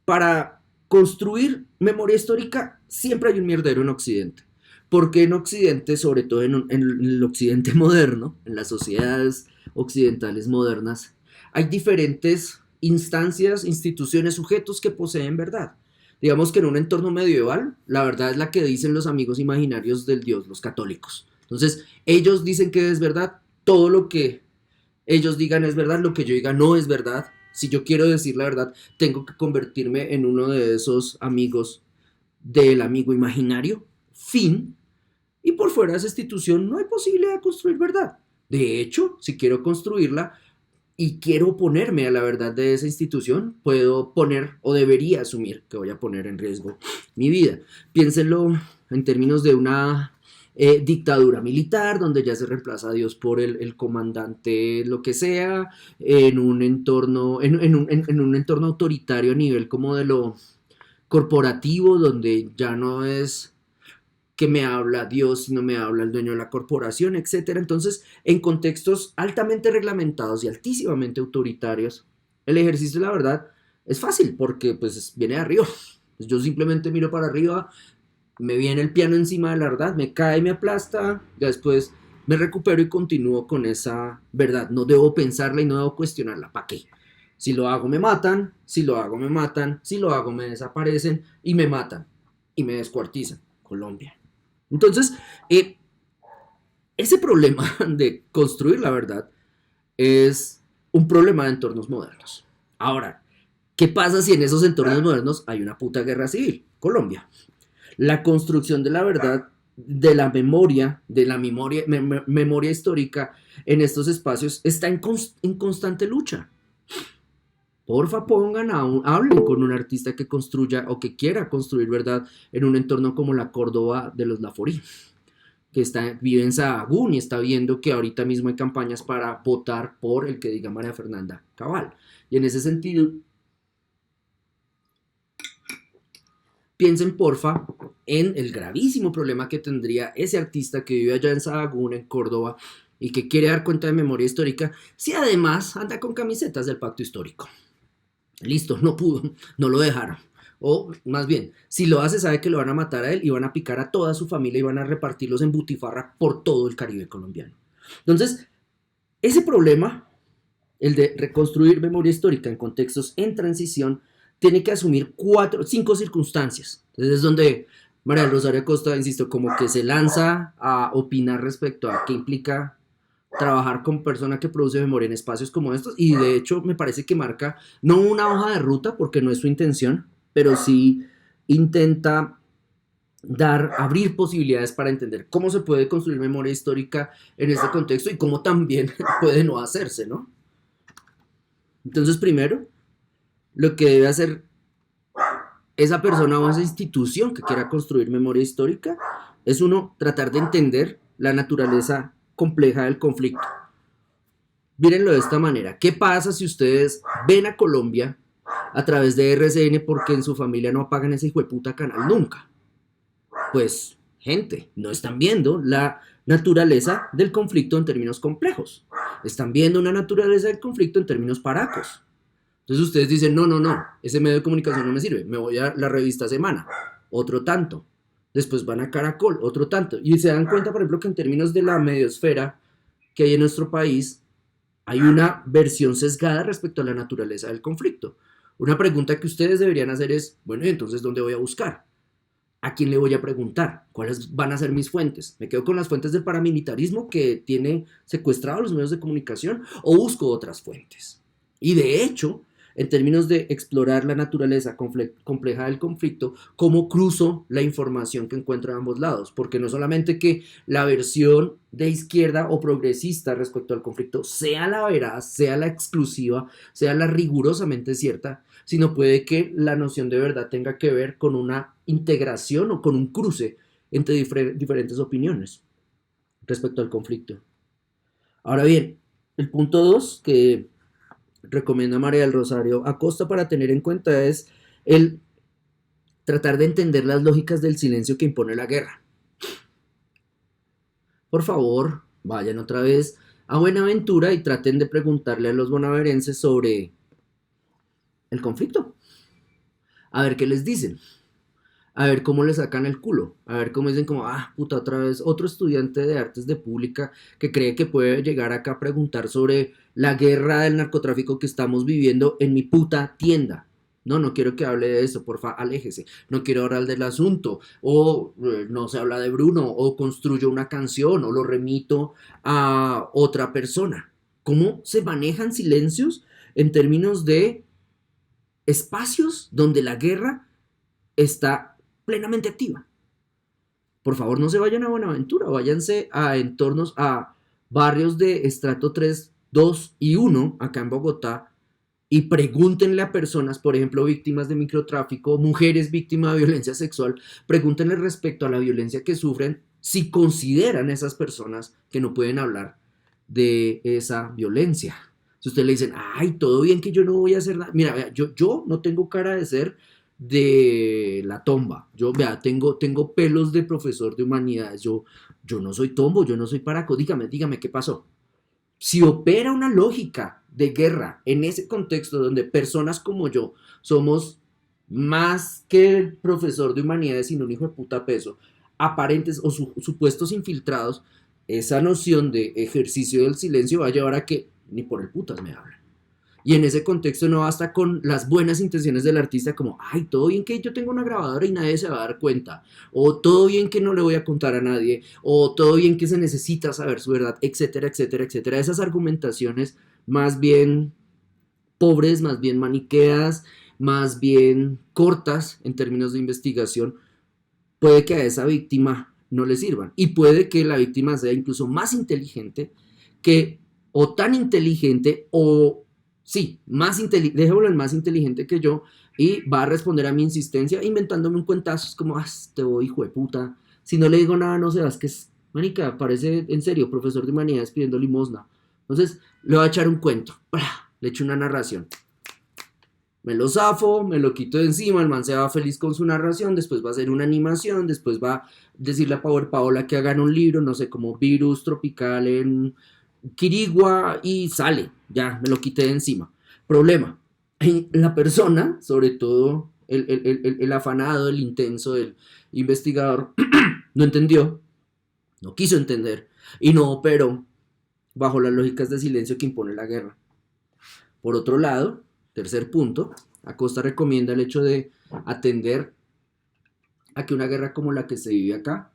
Speaker 1: para construir memoria histórica siempre hay un mierdero en Occidente. Porque en Occidente, sobre todo en el Occidente moderno, en las sociedades occidentales modernas, hay diferentes instancias, instituciones, sujetos que poseen verdad. Digamos que en un entorno medieval, la verdad es la que dicen los amigos imaginarios del Dios, los católicos. Entonces, ellos dicen que es verdad, todo lo que ellos digan es verdad, lo que yo diga no es verdad. Si yo quiero decir la verdad, tengo que convertirme en uno de esos amigos del amigo imaginario. Fin. Y por fuera de esa institución no hay posibilidad de construir verdad. De hecho, si quiero construirla y quiero oponerme a la verdad de esa institución, puedo poner o debería asumir que voy a poner en riesgo mi vida. Piénsenlo en términos de una dictadura militar, donde ya se reemplaza a Dios por el comandante, lo que sea, en un entorno, en un entorno autoritario a nivel como de lo corporativo, donde ya no es que me habla Dios, si no me habla el dueño de la corporación, etcétera. Entonces, en contextos altamente reglamentados y altísimamente autoritarios, el ejercicio de la verdad es fácil porque pues viene de arriba. Pues yo simplemente miro para arriba, me viene el piano encima de la verdad, me cae, me aplasta, ya después me recupero y continúo con esa verdad. No debo pensarla y no debo cuestionarla. ¿Para qué? Si lo hago me matan, si lo hago me matan, si lo hago me desaparecen y me matan y me descuartizan. Colombia. Entonces, ese problema de construir la verdad es un problema de entornos modernos. Ahora, ¿qué pasa si en esos entornos modernos hay una puta guerra civil? Colombia. La construcción de la verdad, de la memoria histórica en estos espacios está en constante lucha. Porfa, hablen con un artista que construya o que quiera construir verdad en un entorno como la Córdoba de los Laforí, que vive en Sahagún y está viendo que ahorita mismo hay campañas para votar por el que diga María Fernanda Cabal. Y en ese sentido, piensen porfa en el gravísimo problema que tendría ese artista que vive allá en Sahagún, en Córdoba, y que quiere dar cuenta de memoria histórica, si además anda con camisetas del pacto histórico. Listo, no pudo, no lo dejaron. O más bien, si lo hace, sabe que lo van a matar a él y van a picar a toda su familia y van a repartirlos en butifarra por todo el Caribe colombiano. Entonces, ese problema, el de reconstruir memoria histórica en contextos en transición, tiene que asumir 5 circunstancias. Entonces es donde María del Rosario Acosta, insisto, como que se lanza a opinar respecto a qué implica trabajar con persona que produce memoria en espacios como estos, y de hecho me parece que marca no una hoja de ruta porque no es su intención, pero sí intenta abrir posibilidades para entender cómo se puede construir memoria histórica en este contexto y cómo también puede no hacerse, ¿no? Entonces, primero, lo que debe hacer esa persona o esa institución que quiera construir memoria histórica es, uno, tratar de entender la naturaleza compleja del conflicto. Mírenlo de esta manera. ¿Qué pasa si ustedes ven a Colombia a través de RCN porque en su familia no apagan ese hijo de puta canal nunca? Pues, gente, no están viendo la naturaleza del conflicto en términos complejos. Están viendo una naturaleza del conflicto en términos paracos. Entonces ustedes dicen, no, ese medio de comunicación no me sirve, me voy a la revista Semana, otro tanto. Después van a Caracol, otro tanto. Y se dan cuenta, por ejemplo, que en términos de la mediosfera que hay en nuestro país, hay una versión sesgada respecto a la naturaleza del conflicto. Una pregunta que ustedes deberían hacer es, bueno, ¿y entonces dónde voy a buscar? ¿A quién le voy a preguntar? ¿Cuáles van a ser mis fuentes? ¿Me quedo con las fuentes del paramilitarismo que tiene secuestrados los medios de comunicación o busco otras fuentes? Y de hecho, en términos de explorar la naturaleza compleja del conflicto, cómo cruzo la información que encuentro de ambos lados, porque no solamente que la versión de izquierda o progresista respecto al conflicto sea la veraz, sea la exclusiva, sea la rigurosamente cierta, sino puede que la noción de verdad tenga que ver con una integración o con un cruce entre diferentes opiniones respecto al conflicto. Ahora bien, el punto 2 que recomienda María del Rosario Acosta para tener en cuenta es el tratar de entender las lógicas del silencio que impone la guerra. Por favor, vayan otra vez a Buenaventura y traten de preguntarle a los bonaverenses sobre el conflicto. A ver qué les dicen. A ver cómo le sacan el culo. A ver cómo dicen como, puta, otra vez otro estudiante de artes de pública que cree que puede llegar acá a preguntar sobre la guerra del narcotráfico que estamos viviendo en mi puta tienda. No quiero que hable de eso, porfa, aléjese. No quiero hablar del asunto. O no se habla de Bruno, o construyo una canción, o lo remito a otra persona. ¿Cómo se manejan silencios en términos de espacios donde la guerra está plenamente activa? Por favor, no se vayan a Buenaventura, váyanse a entornos, a barrios de estrato 3, 2 y 1 acá en Bogotá y pregúntenle a personas, por ejemplo, víctimas de microtráfico, mujeres víctimas de violencia sexual, pregúntenle respecto a la violencia que sufren, si consideran a esas personas que no pueden hablar de esa violencia. Si ustedes le dicen, todo bien que yo no voy a hacer nada, mira, yo no tengo cara de ser de la tomba. Yo, vea, tengo pelos de profesor de humanidades. Yo no soy tombo, yo no soy paraco. Dígame, ¿qué pasó? Si opera una lógica de guerra en ese contexto donde personas como yo somos más que el profesor de humanidades sin un hijo de puta peso, aparentes o supuestos infiltrados, esa noción de ejercicio del silencio va a llevar a que ni por el putas me hablan. Y en ese contexto no basta con las buenas intenciones del artista como, ay, todo bien que yo tengo una grabadora y nadie se va a dar cuenta, o todo bien que no le voy a contar a nadie, o todo bien que se necesita saber su verdad, etcétera, etcétera, etcétera. Esas argumentaciones más bien pobres, más bien maniqueas, más bien cortas en términos de investigación, puede que a esa víctima no le sirvan. Y puede que la víctima sea incluso más inteligente que, o tan inteligente, o sí, más inteligente, dejémoslo más inteligente que yo, y va a responder a mi insistencia inventándome un cuentazo, es como, ah, te voy, hijo de puta. Si no le digo nada, no sabes que es, manica, parece en serio, profesor de humanidades pidiendo limosna. Entonces, le voy a echar un cuento, le echo una narración. Me lo zafo, me lo quito de encima, el man se va feliz con su narración, después va a hacer una animación, después va a decirle a Power Paola que hagan un libro, no sé, como virus tropical en Quirigua y sale, ya me lo quité de encima. Problema, la persona, sobre todo el afanado, el intenso, el investigador, no entendió, no quiso entender y no operó bajo las lógicas de silencio que impone la guerra. Por otro lado, tercer punto, Acosta recomienda el hecho de atender a que una guerra como la que se vive acá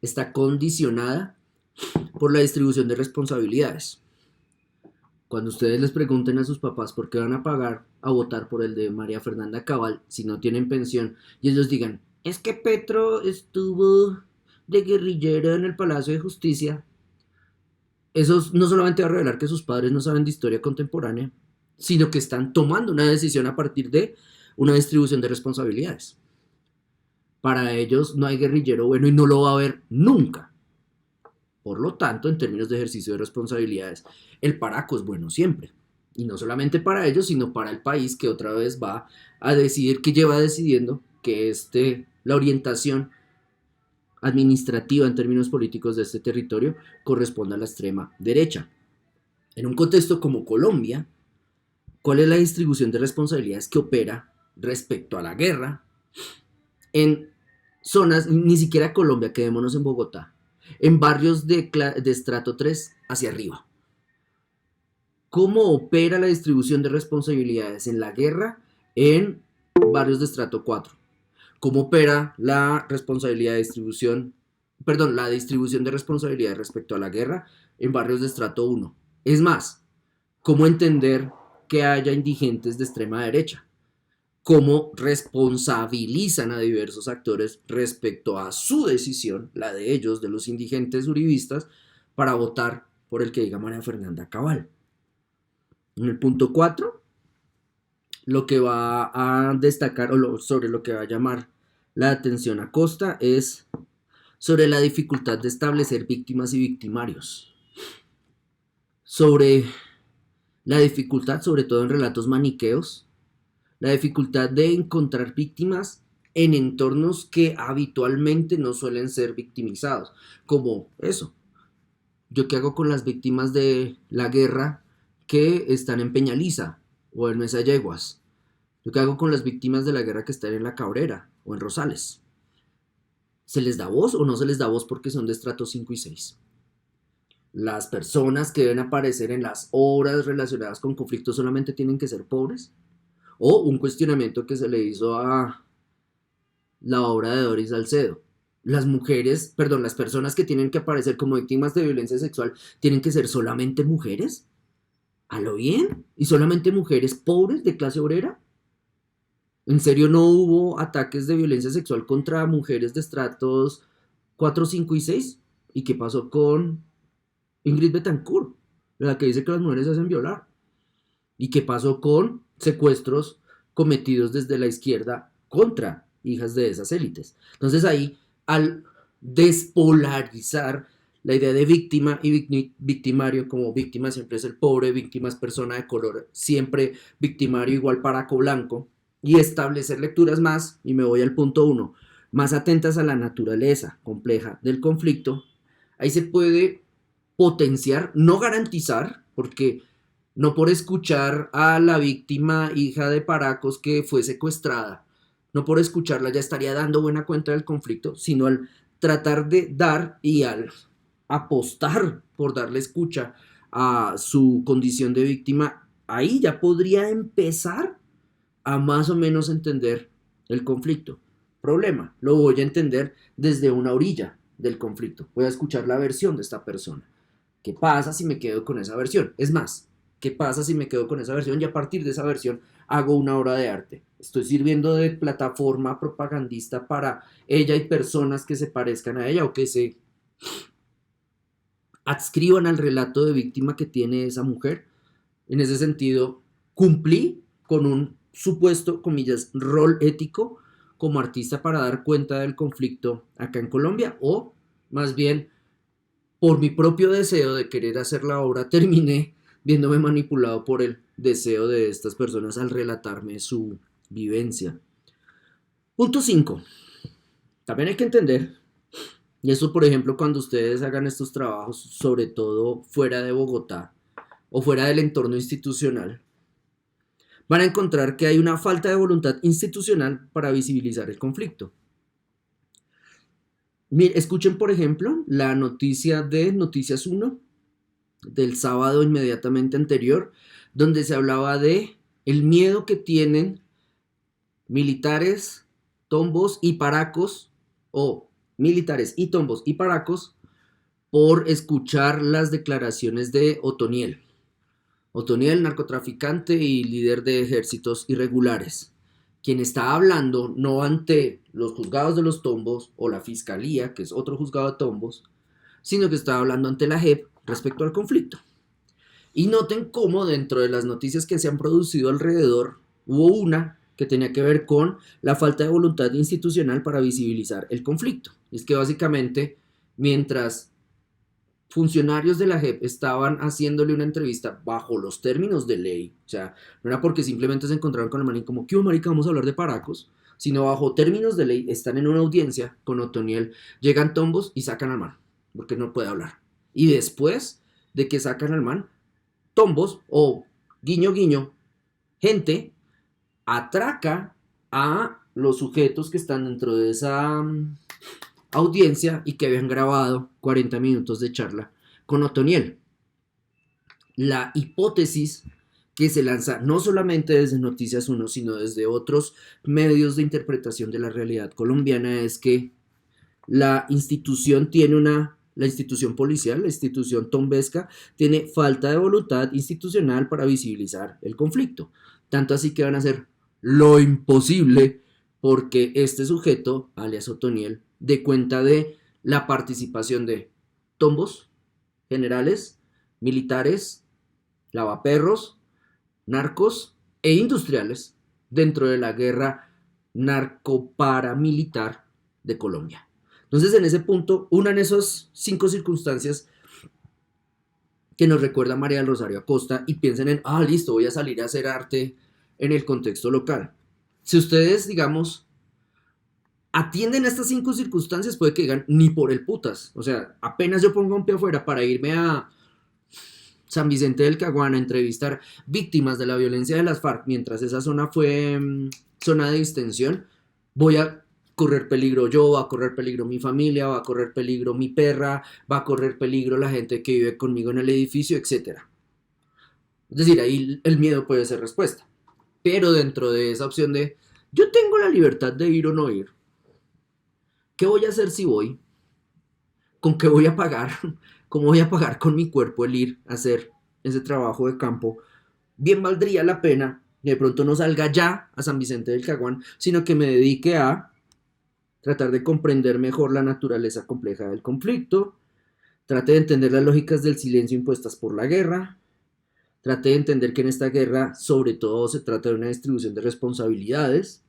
Speaker 1: está condicionada por la distribución de responsabilidades. Cuando ustedes les pregunten a sus papás por qué van a pagar a votar por el de María Fernanda Cabal si no tienen pensión y ellos digan, es que Petro estuvo de guerrillero en el Palacio de Justicia, eso no solamente va a revelar que sus padres no saben de historia contemporánea, sino que están tomando una decisión a partir de una distribución de responsabilidades. Para ellos no hay guerrillero bueno y no lo va a haber nunca. Por lo tanto, en términos de ejercicio de responsabilidades, el paraco es bueno siempre. Y no solamente para ellos, sino para el país que otra vez va a decidir, que lleva decidiendo que la orientación administrativa en términos políticos de este territorio corresponde a la extrema derecha. En un contexto como Colombia, ¿cuál es la distribución de responsabilidades que opera respecto a la guerra en zonas, ni siquiera Colombia, quedémonos en Bogotá, en barrios de estrato 3 hacia arriba? ¿Cómo opera la distribución de responsabilidades en la guerra en barrios de estrato 4? ¿Cómo opera la responsabilidad de distribución, perdón, la distribución de responsabilidades respecto a la guerra en barrios de estrato 1? Es más, ¿cómo entender que haya indigentes de extrema derecha? ¿Cómo responsabilizan a diversos actores respecto a su decisión, la de ellos, de los indigentes uribistas, para votar por el que diga María Fernanda Cabal? En el punto 4, lo que va a destacar, sobre lo que va a llamar la atención a Costa, es sobre la dificultad de establecer víctimas y victimarios, sobre la dificultad, sobre todo en relatos maniqueos, la dificultad de encontrar víctimas en entornos que habitualmente no suelen ser victimizados, como eso. ¿Yo qué hago con las víctimas de la guerra que están en Peñaliza o en Mesa Yeguas? ¿Yo qué hago con las víctimas de la guerra que están en La Cabrera o en Rosales? ¿Se les da voz o no se les da voz porque son de estratos 5 y 6? ¿Las personas que deben aparecer en las obras relacionadas con conflictos solamente tienen que ser pobres? O un cuestionamiento que se le hizo a la obra de Doris Salcedo. Las mujeres, perdón, las personas que tienen que aparecer como víctimas de violencia sexual, ¿tienen que ser solamente mujeres? ¿A lo bien? ¿Y solamente mujeres pobres de clase obrera? ¿En serio no hubo ataques de violencia sexual contra mujeres de estratos 4, 5 y 6? ¿Y qué pasó con Ingrid Betancourt, la que dice que las mujeres se hacen violar? ¿Y qué pasó con secuestros cometidos desde la izquierda contra hijas de esas élites? Entonces ahí, al despolarizar la idea de víctima y victimario, como víctima siempre es el pobre, víctima es persona de color, siempre victimario igual paraco blanco, y establecer lecturas más, y me voy al punto uno, más atentas a la naturaleza compleja del conflicto, ahí se puede potenciar, no garantizar, porque no por escuchar a la víctima hija de Paracos que fue secuestrada, no por escucharla ya estaría dando buena cuenta del conflicto, sino al tratar de dar y al apostar por darle escucha a su condición de víctima, ahí ya podría empezar a más o menos entender el conflicto. Problema, lo voy a entender desde una orilla del conflicto. Voy a escuchar la versión de esta persona. ¿Qué pasa si me quedo con esa versión? Es más, ¿qué pasa si me quedo con esa versión? Y a partir de esa versión hago una obra de arte. Estoy sirviendo de plataforma propagandista para ella y personas que se parezcan a ella o que se adscriban al relato de víctima que tiene esa mujer. En ese sentido, cumplí con un supuesto, comillas, rol ético como artista para dar cuenta del conflicto acá en Colombia, o más bien por mi propio deseo de querer hacer la obra, terminé viéndome manipulado por el deseo de estas personas al relatarme su vivencia. Punto 5. También hay que entender, y eso por ejemplo cuando ustedes hagan estos trabajos, sobre todo fuera de Bogotá o fuera del entorno institucional, van a encontrar que hay una falta de voluntad institucional para visibilizar el conflicto. Escuchen, por ejemplo, la noticia de Noticias 1 del sábado inmediatamente anterior, donde se hablaba de el miedo que tienen militares, tombos y paracos, o militares y tombos y paracos, por escuchar las declaraciones de Otoniel. Otoniel, narcotraficante y líder de ejércitos irregulares, quien está hablando no ante los juzgados de los tombos o la fiscalía, que es otro juzgado de tombos, sino que está hablando ante la JEP respecto al conflicto. Y noten cómo dentro de las noticias que se han producido alrededor, hubo una que tenía que ver con la falta de voluntad institucional para visibilizar el conflicto. Y es que básicamente, mientras funcionarios de la JEP estaban haciéndole una entrevista bajo los términos de ley, o sea, no era porque simplemente se encontraron con el man y como, ¿qué marica, vamos a hablar de paracos? Sino bajo términos de ley, están en una audiencia con Otoniel, llegan tombos y sacan al man, porque no puede hablar. Y después de que sacan al man, tombos o guiño guiño, gente atraca a los sujetos que están dentro de esa audiencia y que habían grabado 40 minutos de charla con Otoniel. La hipótesis que se lanza no solamente desde Noticias 1, sino desde otros medios de interpretación de la realidad colombiana es que la institución la institución policial, la institución tombesca, tiene falta de voluntad institucional para visibilizar el conflicto. Tanto así que van a hacer lo imposible porque este sujeto, alias Otoniel, dé cuenta de la participación de tombos, generales, militares, lavaperros, narcos e industriales dentro de la guerra narcoparamilitar de Colombia. Entonces, en ese punto, unan esas 5 circunstancias que nos recuerda María del Rosario Acosta y piensen en, listo, voy a salir a hacer arte en el contexto local. Si ustedes, digamos, atienden a estas 5 circunstancias, puede que digan, ni por el putas. O sea, apenas yo pongo un pie afuera para irme a San Vicente del Caguán a entrevistar víctimas de la violencia de las FARC, mientras esa zona fue zona de distensión, voy a correr peligro yo, va a correr peligro mi familia, va a correr peligro mi perra, va a correr peligro la gente que vive conmigo en el edificio, etc. Es decir, ahí el miedo puede ser respuesta. Pero dentro de esa opción de yo tengo la libertad de ir o no ir, ¿qué voy a hacer si voy? ¿Con qué voy a pagar? ¿Cómo voy a pagar con mi cuerpo el ir a hacer ese trabajo de campo? Bien valdría la pena que de pronto no salga ya a San Vicente del Caguán, sino que me dedique a tratar de comprender mejor la naturaleza compleja del conflicto, trate de entender las lógicas del silencio impuestas por la guerra, trate de entender que en esta guerra sobre todo se trata de una distribución de responsabilidades,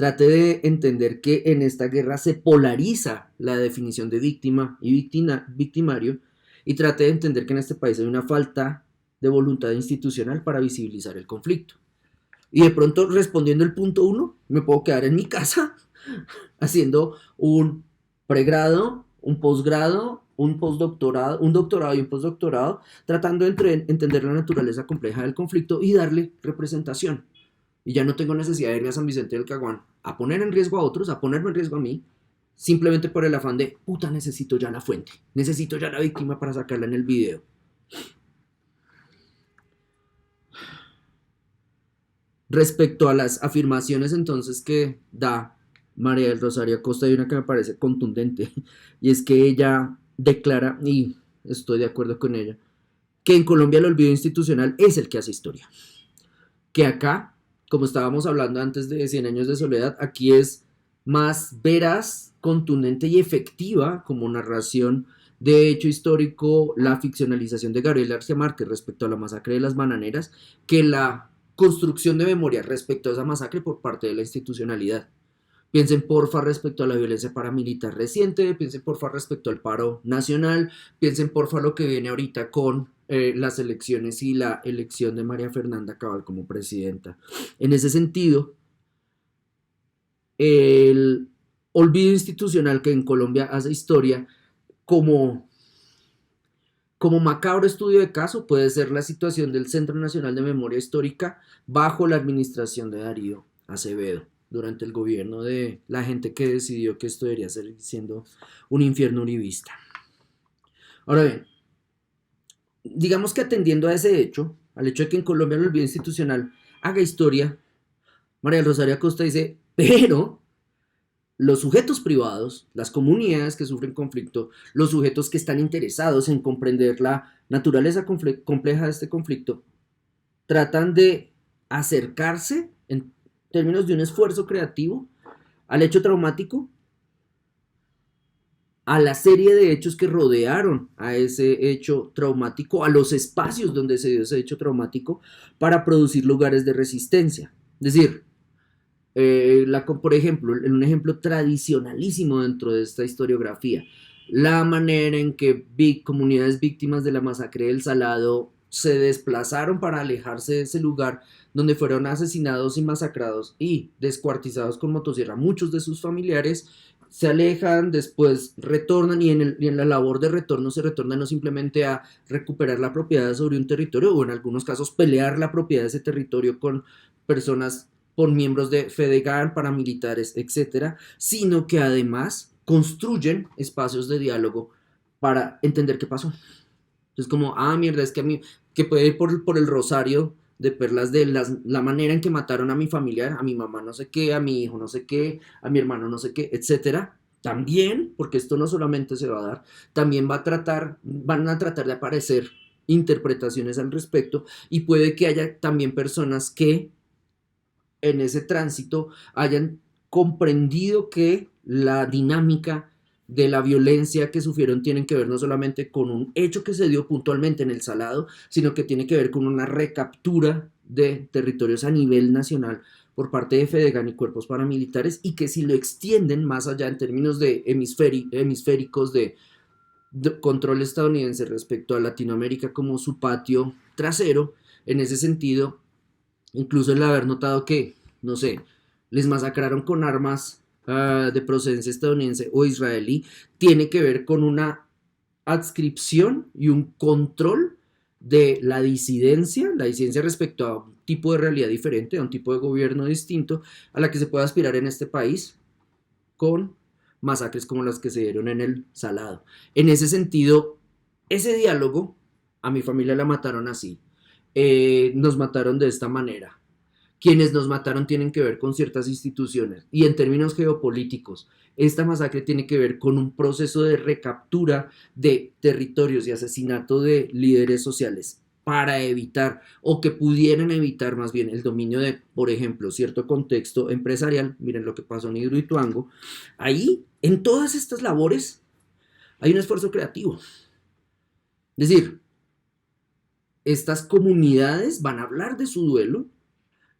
Speaker 1: trate de entender que en esta guerra se polariza la definición de víctima y victimario, y trate de entender que en este país hay una falta de voluntad institucional para visibilizar el conflicto. Y de pronto, respondiendo el punto uno, me puedo quedar en mi casa haciendo un pregrado, un posgrado, un postdoctorado, un doctorado y un postdoctorado, tratando de entender la naturaleza compleja del conflicto y darle representación. Y ya no tengo necesidad de irme a San Vicente del Caguán a poner en riesgo a otros, a ponerme en riesgo a mí, simplemente por el afán de, puta, necesito ya la fuente, necesito ya la víctima para sacarla en el video. Respecto a las afirmaciones entonces que da María del Rosario Acosta, hay una que me parece contundente, y es que ella declara, y estoy de acuerdo con ella, que en Colombia el olvido institucional es el que hace historia. Que acá, como estábamos hablando antes de 100 años de soledad, aquí es más veraz, contundente y efectiva como narración de hecho histórico la ficcionalización de Gabriel García Márquez respecto a la masacre de las bananeras que la construcción de memoria respecto a esa masacre por parte de la institucionalidad. Piensen porfa respecto a la violencia paramilitar reciente, piensen porfa respecto al paro nacional, piensen porfa lo que viene ahorita con las elecciones y la elección de María Fernanda Cabal como presidenta. En ese sentido, el olvido institucional que en Colombia hace historia como macabro estudio de caso puede ser la situación del Centro Nacional de Memoria Histórica bajo la administración de Darío Acevedo, durante el gobierno de la gente que decidió que esto debería ser siendo un infierno uribista. Ahora bien, digamos que atendiendo a ese hecho, al hecho de que en Colombia el olvido institucional haga historia, María del Rosario Acosta dice, pero los sujetos privados, las comunidades que sufren conflicto, los sujetos que están interesados en comprender la naturaleza compleja de este conflicto, tratan de acercarse en términos de un esfuerzo creativo al hecho traumático, a la serie de hechos que rodearon a ese hecho traumático, a los espacios donde se dio ese hecho traumático, para producir lugares de resistencia. Es decir, por ejemplo, en un ejemplo tradicionalísimo dentro de esta historiografía, la manera en que comunidades víctimas de la masacre del Salado se desplazaron para alejarse de ese lugar donde fueron asesinados y masacrados y descuartizados con motosierra muchos de sus familiares, se alejan, después retornan y en la labor de retorno se retorna no simplemente a recuperar la propiedad sobre un territorio o en algunos casos pelear la propiedad de ese territorio con personas, por miembros de FEDEGAN, paramilitares, etcétera, sino que además construyen espacios de diálogo para entender qué pasó. Entonces como, mierda, es que a mí, que puede ir por el rosario de perlas de la manera en que mataron a mi familiar, a mi mamá no sé qué, a mi hijo no sé qué, a mi hermano no sé qué, etcétera. También, porque esto no solamente se va a dar, también van a tratar de aparecer interpretaciones al respecto y puede que haya también personas que en ese tránsito hayan comprendido que la dinámica de la violencia que sufrieron tienen que ver no solamente con un hecho que se dio puntualmente en el Salado, sino que tiene que ver con una recaptura de territorios a nivel nacional por parte de FEDEGAN y cuerpos paramilitares, y que si lo extienden más allá en términos de hemisféricos de control estadounidense respecto a Latinoamérica como su patio trasero, en ese sentido, incluso el haber notado que, no sé, les masacraron con armas de procedencia estadounidense o israelí, tiene que ver con una adscripción y un control de la disidencia respecto a un tipo de realidad diferente, a un tipo de gobierno distinto, a la que se puede aspirar en este país con masacres como las que se dieron en el Salado. En ese sentido, ese diálogo, a mi familia la mataron así, nos mataron de esta manera. Quienes nos mataron tienen que ver con ciertas instituciones. Y en términos geopolíticos, esta masacre tiene que ver con un proceso de recaptura de territorios y asesinato de líderes sociales para evitar, o que pudieran evitar más bien, el dominio de, por ejemplo, cierto contexto empresarial. Miren lo que pasó en Hidroituango. Ahí, en todas estas labores, hay un esfuerzo creativo. Es decir, estas comunidades van a hablar de su duelo,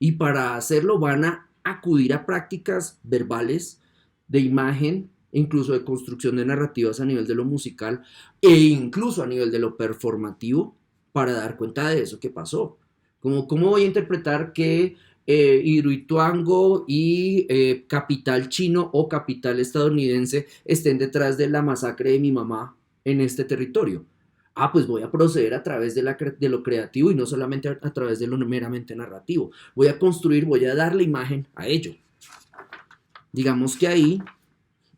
Speaker 1: y para hacerlo van a acudir a prácticas verbales de imagen, incluso de construcción de narrativas a nivel de lo musical e incluso a nivel de lo performativo para dar cuenta de eso que pasó. Como, ¿cómo voy a interpretar que Hidroituango y capital chino o capital estadounidense estén detrás de la masacre de mi mamá en este territorio? Ah, pues voy a proceder a través de lo creativo y no solamente a través de lo meramente narrativo. Voy a construir, voy a darle imagen a ello. Digamos que ahí,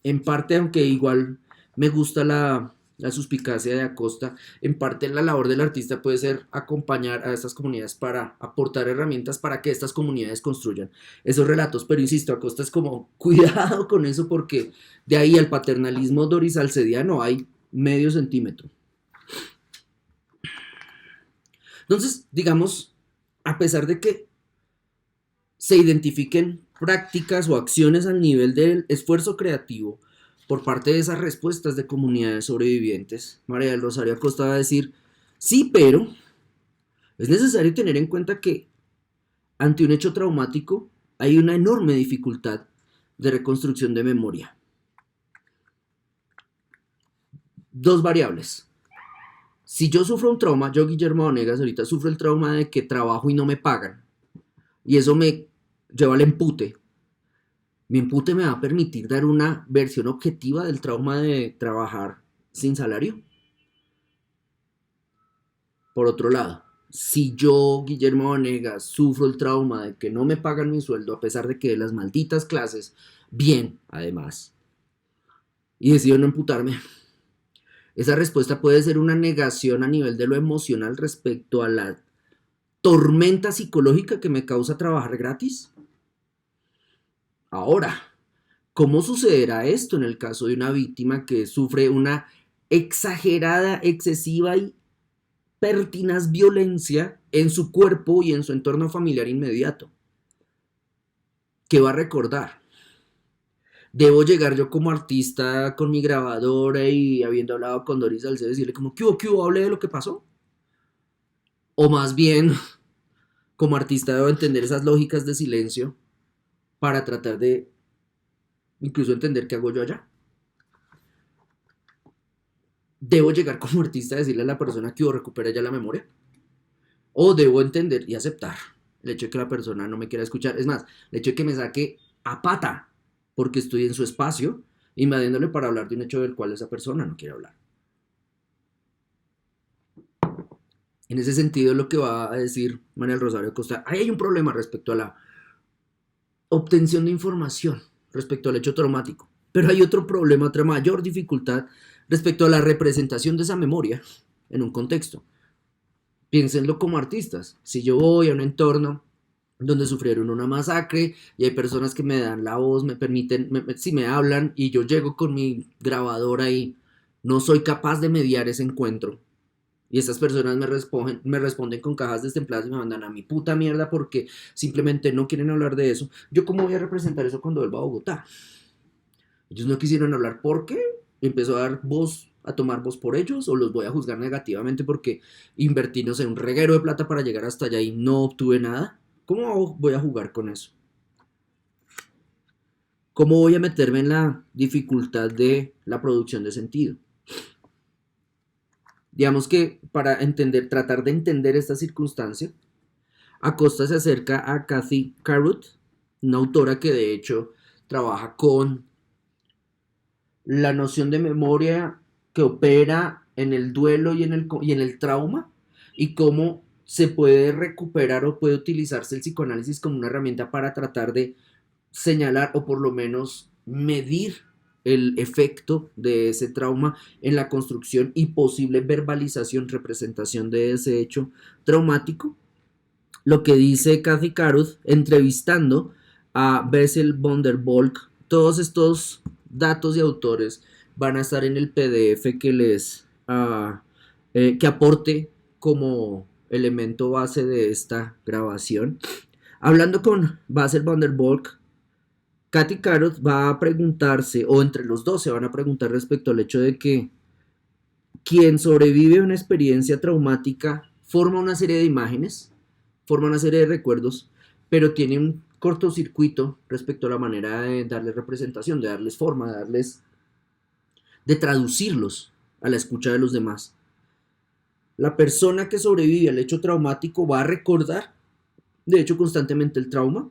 Speaker 1: en parte, aunque igual me gusta la suspicacia de Acosta, en parte la labor del artista puede ser acompañar a estas comunidades para aportar herramientas para que estas comunidades construyan esos relatos. Pero insisto, Acosta es como, cuidado con eso porque de ahí al paternalismo doris-alcediano hay medio centímetro. Entonces, digamos, a pesar de que se identifiquen prácticas o acciones al nivel del esfuerzo creativo por parte de esas respuestas de comunidades sobrevivientes, María del Rosario Acosta va a decir, sí, pero es necesario tener en cuenta que ante un hecho traumático hay una enorme dificultad de reconstrucción de memoria. Dos variables. Si yo sufro un trauma, yo Guillermo Vanegas ahorita sufro el trauma de que trabajo y no me pagan, y eso me lleva al empute. Mi empute me va a permitir dar una versión objetiva del trauma de trabajar sin salario. Por otro lado, si yo, Guillermo Vanegas, sufro el trauma de que no me pagan mi sueldo a pesar de que de las malditas clases, bien, además, y decido no emputarme, esa respuesta puede ser una negación a nivel de lo emocional respecto a la tormenta psicológica que me causa trabajar gratis. Ahora, ¿cómo sucederá esto en el caso de una víctima que sufre una exagerada, excesiva y pertinaz violencia en su cuerpo y en su entorno familiar inmediato? ¿Qué va a recordar? Debo llegar yo como artista con mi grabadora y habiendo hablado con Doris Salcedo decirle como, qué hubo, hable de lo que pasó? O más bien, como artista debo entender esas lógicas de silencio para tratar de incluso entender qué hago yo allá. Debo llegar como artista a decirle a la persona que recupere ya la memoria. O debo entender y aceptar el hecho de que la persona no me quiera escuchar. Es más, el hecho de que me saque a pata porque estoy en su espacio, invadiéndole para hablar de un hecho del cual esa persona no quiere hablar. En ese sentido, lo que va a decir María del Rosario Acosta, ahí hay un problema respecto a la obtención de información, respecto al hecho traumático. Pero hay otro problema, otra mayor dificultad respecto a la representación de esa memoria en un contexto. Piénsenlo como artistas. Si yo voy a un entorno donde sufrieron una masacre y hay personas que me dan la voz, me permiten, si me hablan y yo llego con mi grabadora y no soy capaz de mediar ese encuentro. Y estas personas me responden con cajas destempladas y me mandan a mi puta mierda porque simplemente no quieren hablar de eso. ¿Yo cómo voy a representar eso cuando vuelva a Bogotá? Ellos no quisieron hablar porque empezó a dar voz, a tomar voz por ellos, o los voy a juzgar negativamente porque invertí, no sé, un reguero de plata para llegar hasta allá y no obtuve nada. ¿Cómo voy a jugar con eso? ¿Cómo voy a meterme en la dificultad de la producción de sentido? Digamos que para entender, tratar de entender esta circunstancia, Acosta se acerca a Cathy Carruth, una autora que de hecho trabaja con la noción de memoria que opera en el duelo y en el trauma y cómo se puede recuperar o puede utilizarse el psicoanálisis como una herramienta para tratar de señalar o por lo menos medir el efecto de ese trauma en la construcción y posible verbalización, representación de ese hecho traumático. Lo que dice Cathy Carruth entrevistando a Bessel von der Volk, todos estos datos y autores van a estar en el PDF que les que aporte como elemento base de esta grabación. Hablando con Bessel von der Volk, Cathy Carruth va a preguntarse, o entre los dos se van a preguntar respecto al hecho de que quien sobrevive a una experiencia traumática forma una serie de imágenes, forma una serie de recuerdos, pero tiene cortocircuito respecto a la manera de darles representación, de darles forma, de traducirlos a la escucha de los demás. La persona que sobrevive al hecho traumático va a recordar, de hecho, constantemente el trauma,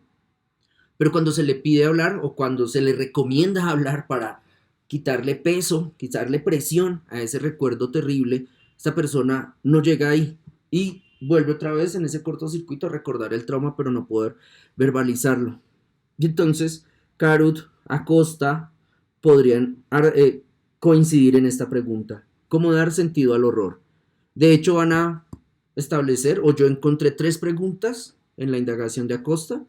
Speaker 1: pero cuando se le pide hablar o cuando se le recomienda hablar para quitarle peso, quitarle presión a ese recuerdo terrible, esta persona no llega ahí y vuelve otra vez en ese cortocircuito a recordar el trauma, pero no poder verbalizarlo. Y entonces, Carut, Acosta podrían coincidir en esta pregunta. ¿Cómo dar sentido al horror? De hecho, van a establecer, o yo encontré 3 preguntas en la indagación de Acosta,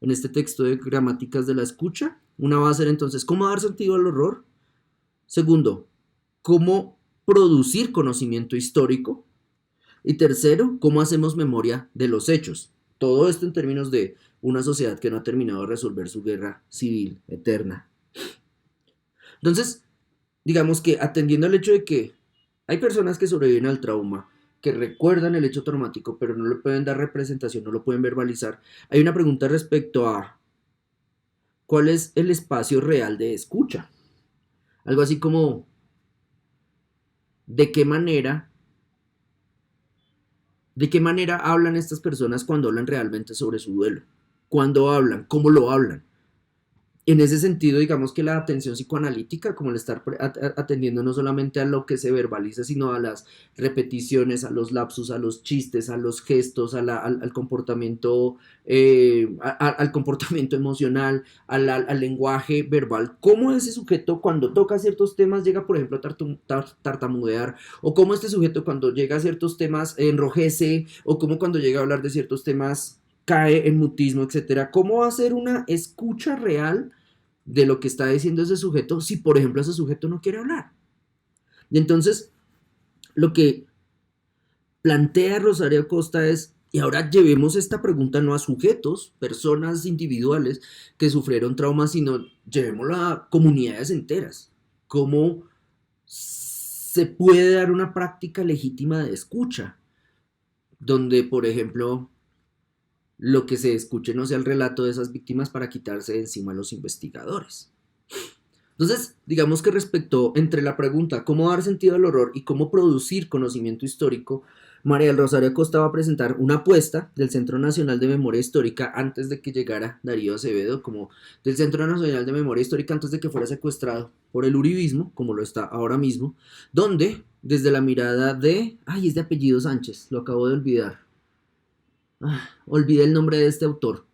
Speaker 1: en este texto de gramáticas de la escucha. Una va a ser entonces, ¿cómo dar sentido al horror? Segundo, ¿cómo producir conocimiento histórico? Y tercero, ¿cómo hacemos memoria de los hechos? Todo esto en términos de una sociedad que no ha terminado de resolver su guerra civil eterna. Entonces, digamos que atendiendo al hecho de que hay personas que sobreviven al trauma, que recuerdan el hecho traumático, pero no le pueden dar representación, no lo pueden verbalizar, hay una pregunta respecto a ¿cuál es el espacio real de escucha? Algo así como, ¿de qué manera hablan estas personas cuando hablan realmente sobre su duelo? ¿Cuándo hablan? ¿Cómo lo hablan? En ese sentido, digamos que la atención psicoanalítica, como el estar atendiendo no solamente a lo que se verbaliza, sino a las repeticiones, a los lapsus, a los chistes, a los gestos, al comportamiento, al comportamiento emocional, al lenguaje verbal. Cómo ese sujeto cuando toca ciertos temas llega, por ejemplo, a tartamudear, o cómo este sujeto cuando llega a ciertos temas enrojece, o cómo cuando llega a hablar de ciertos temas cae en mutismo, etcétera. ¿Cómo hacer una escucha real de lo que está diciendo ese sujeto si, por ejemplo, ese sujeto no quiere hablar? Y entonces, lo que plantea Rosario Costa es, y ahora llevemos esta pregunta no a sujetos, personas individuales que sufrieron traumas, sino llevémoslo a comunidades enteras. ¿Cómo se puede dar una práctica legítima de escucha? Donde, por ejemplo, lo que se escuche no sea el relato de esas víctimas para quitarse de encima a los investigadores. Entonces, digamos que respecto entre la pregunta cómo dar sentido al horror y cómo producir conocimiento histórico, María del Rosario Acosta va a presentar una apuesta del Centro Nacional de Memoria Histórica antes de que llegara Darío Acevedo, como del Centro Nacional de Memoria Histórica antes de que fuera secuestrado por el uribismo, como lo está ahora mismo, donde desde la mirada de, es de apellido Sánchez, lo acabo de olvidar. Olvidé el nombre de este autor.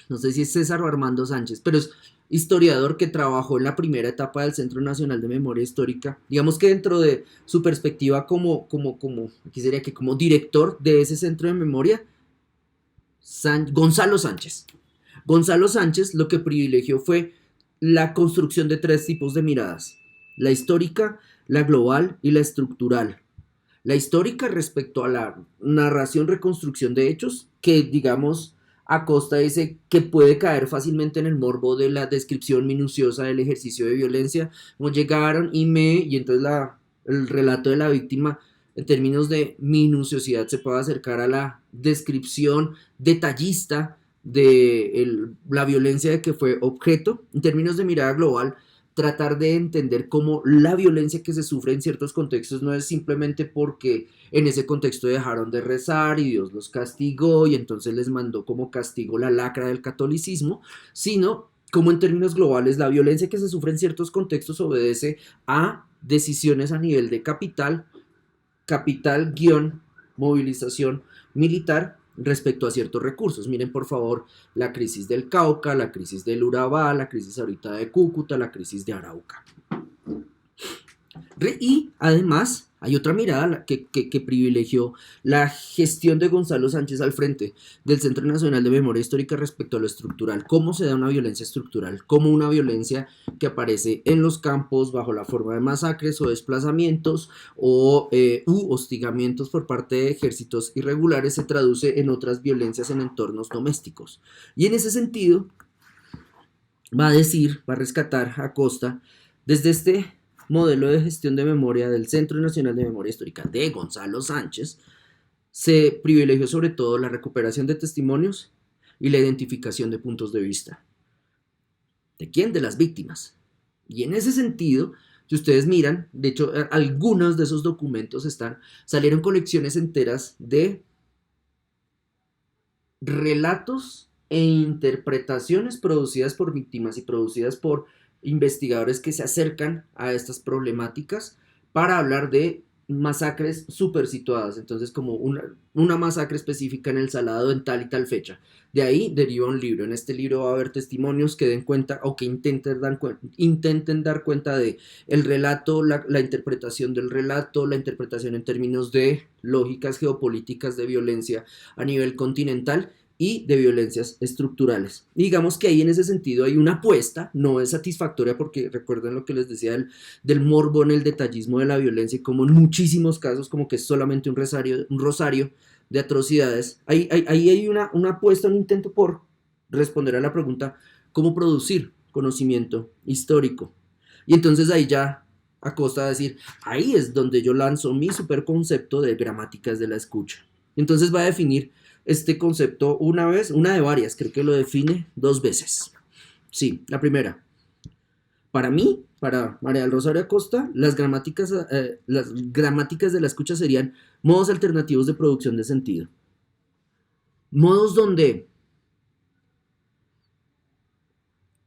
Speaker 1: No sé si es César o Armando Sánchez, pero es historiador que trabajó en la primera etapa del Centro Nacional de Memoria Histórica. Digamos que dentro de su perspectiva aquí sería que como director de ese centro de memoria, Gonzalo Sánchez. Gonzalo Sánchez lo que privilegió fue la construcción de 3 tipos de miradas: la histórica, la global y la estructural. La histórica respecto a la narración, reconstrucción de hechos, que digamos Acosta dice que puede caer fácilmente en el morbo de la descripción minuciosa del ejercicio de violencia, como llegaron y entonces el relato de la víctima en términos de minuciosidad se puede acercar a la descripción detallista de la violencia de que fue objeto. En términos de mirada global, tratar de entender cómo la violencia que se sufre en ciertos contextos no es simplemente porque en ese contexto dejaron de rezar y Dios los castigó y entonces les mandó como castigo la lacra del catolicismo, sino como en términos globales la violencia que se sufre en ciertos contextos obedece a decisiones a nivel de movilización militar respecto a ciertos recursos. Miren por favor la crisis del Cauca, la crisis del Urabá, la crisis ahorita de Cúcuta, la crisis de Arauca. Y además hay otra mirada que privilegió la gestión de Gonzalo Sánchez al frente del Centro Nacional de Memoria Histórica respecto a lo estructural. ¿Cómo se da una violencia estructural? Como una violencia que aparece en los campos bajo la forma de masacres o desplazamientos u hostigamientos por parte de ejércitos irregulares se traduce en otras violencias en entornos domésticos. Y en ese sentido va a rescatar a Acosta desde este modelo de gestión de memoria del Centro Nacional de Memoria Histórica de Gonzalo Sánchez. Se privilegió sobre todo la recuperación de testimonios, y la identificación de puntos de vista. ¿De quién? De las víctimas. Y en ese sentido, si ustedes miran, de hecho, algunos de esos documentos salieron colecciones enteras de relatos e interpretaciones producidas por víctimas y producidas por investigadores que se acercan a estas problemáticas para hablar de masacres súper situadas. Entonces, como una masacre específica en El Salado en tal y tal fecha. De ahí deriva un libro. En este libro va a haber testimonios que den cuenta o que intenten dar cuenta de el relato, la interpretación del relato, la interpretación en términos de lógicas geopolíticas de violencia a nivel continental y de violencias estructurales. Y digamos que ahí en ese sentido hay una apuesta, no es satisfactoria porque recuerden lo que les decía del morbo en el detallismo de la violencia y como en muchísimos casos como que es solamente un rosario de atrocidades. Ahí hay una apuesta, un intento por responder a la pregunta ¿cómo producir conocimiento histórico? Y entonces ahí ya Acosta va a decir, ahí es donde yo lanzo mi superconcepto de gramáticas de la escucha. Entonces va a definir este concepto una vez, una de varias, creo que lo define 2 veces. Sí, la primera. Para mí, para María del Rosario Acosta, las gramáticas de la escucha serían modos alternativos de producción de sentido. Modos donde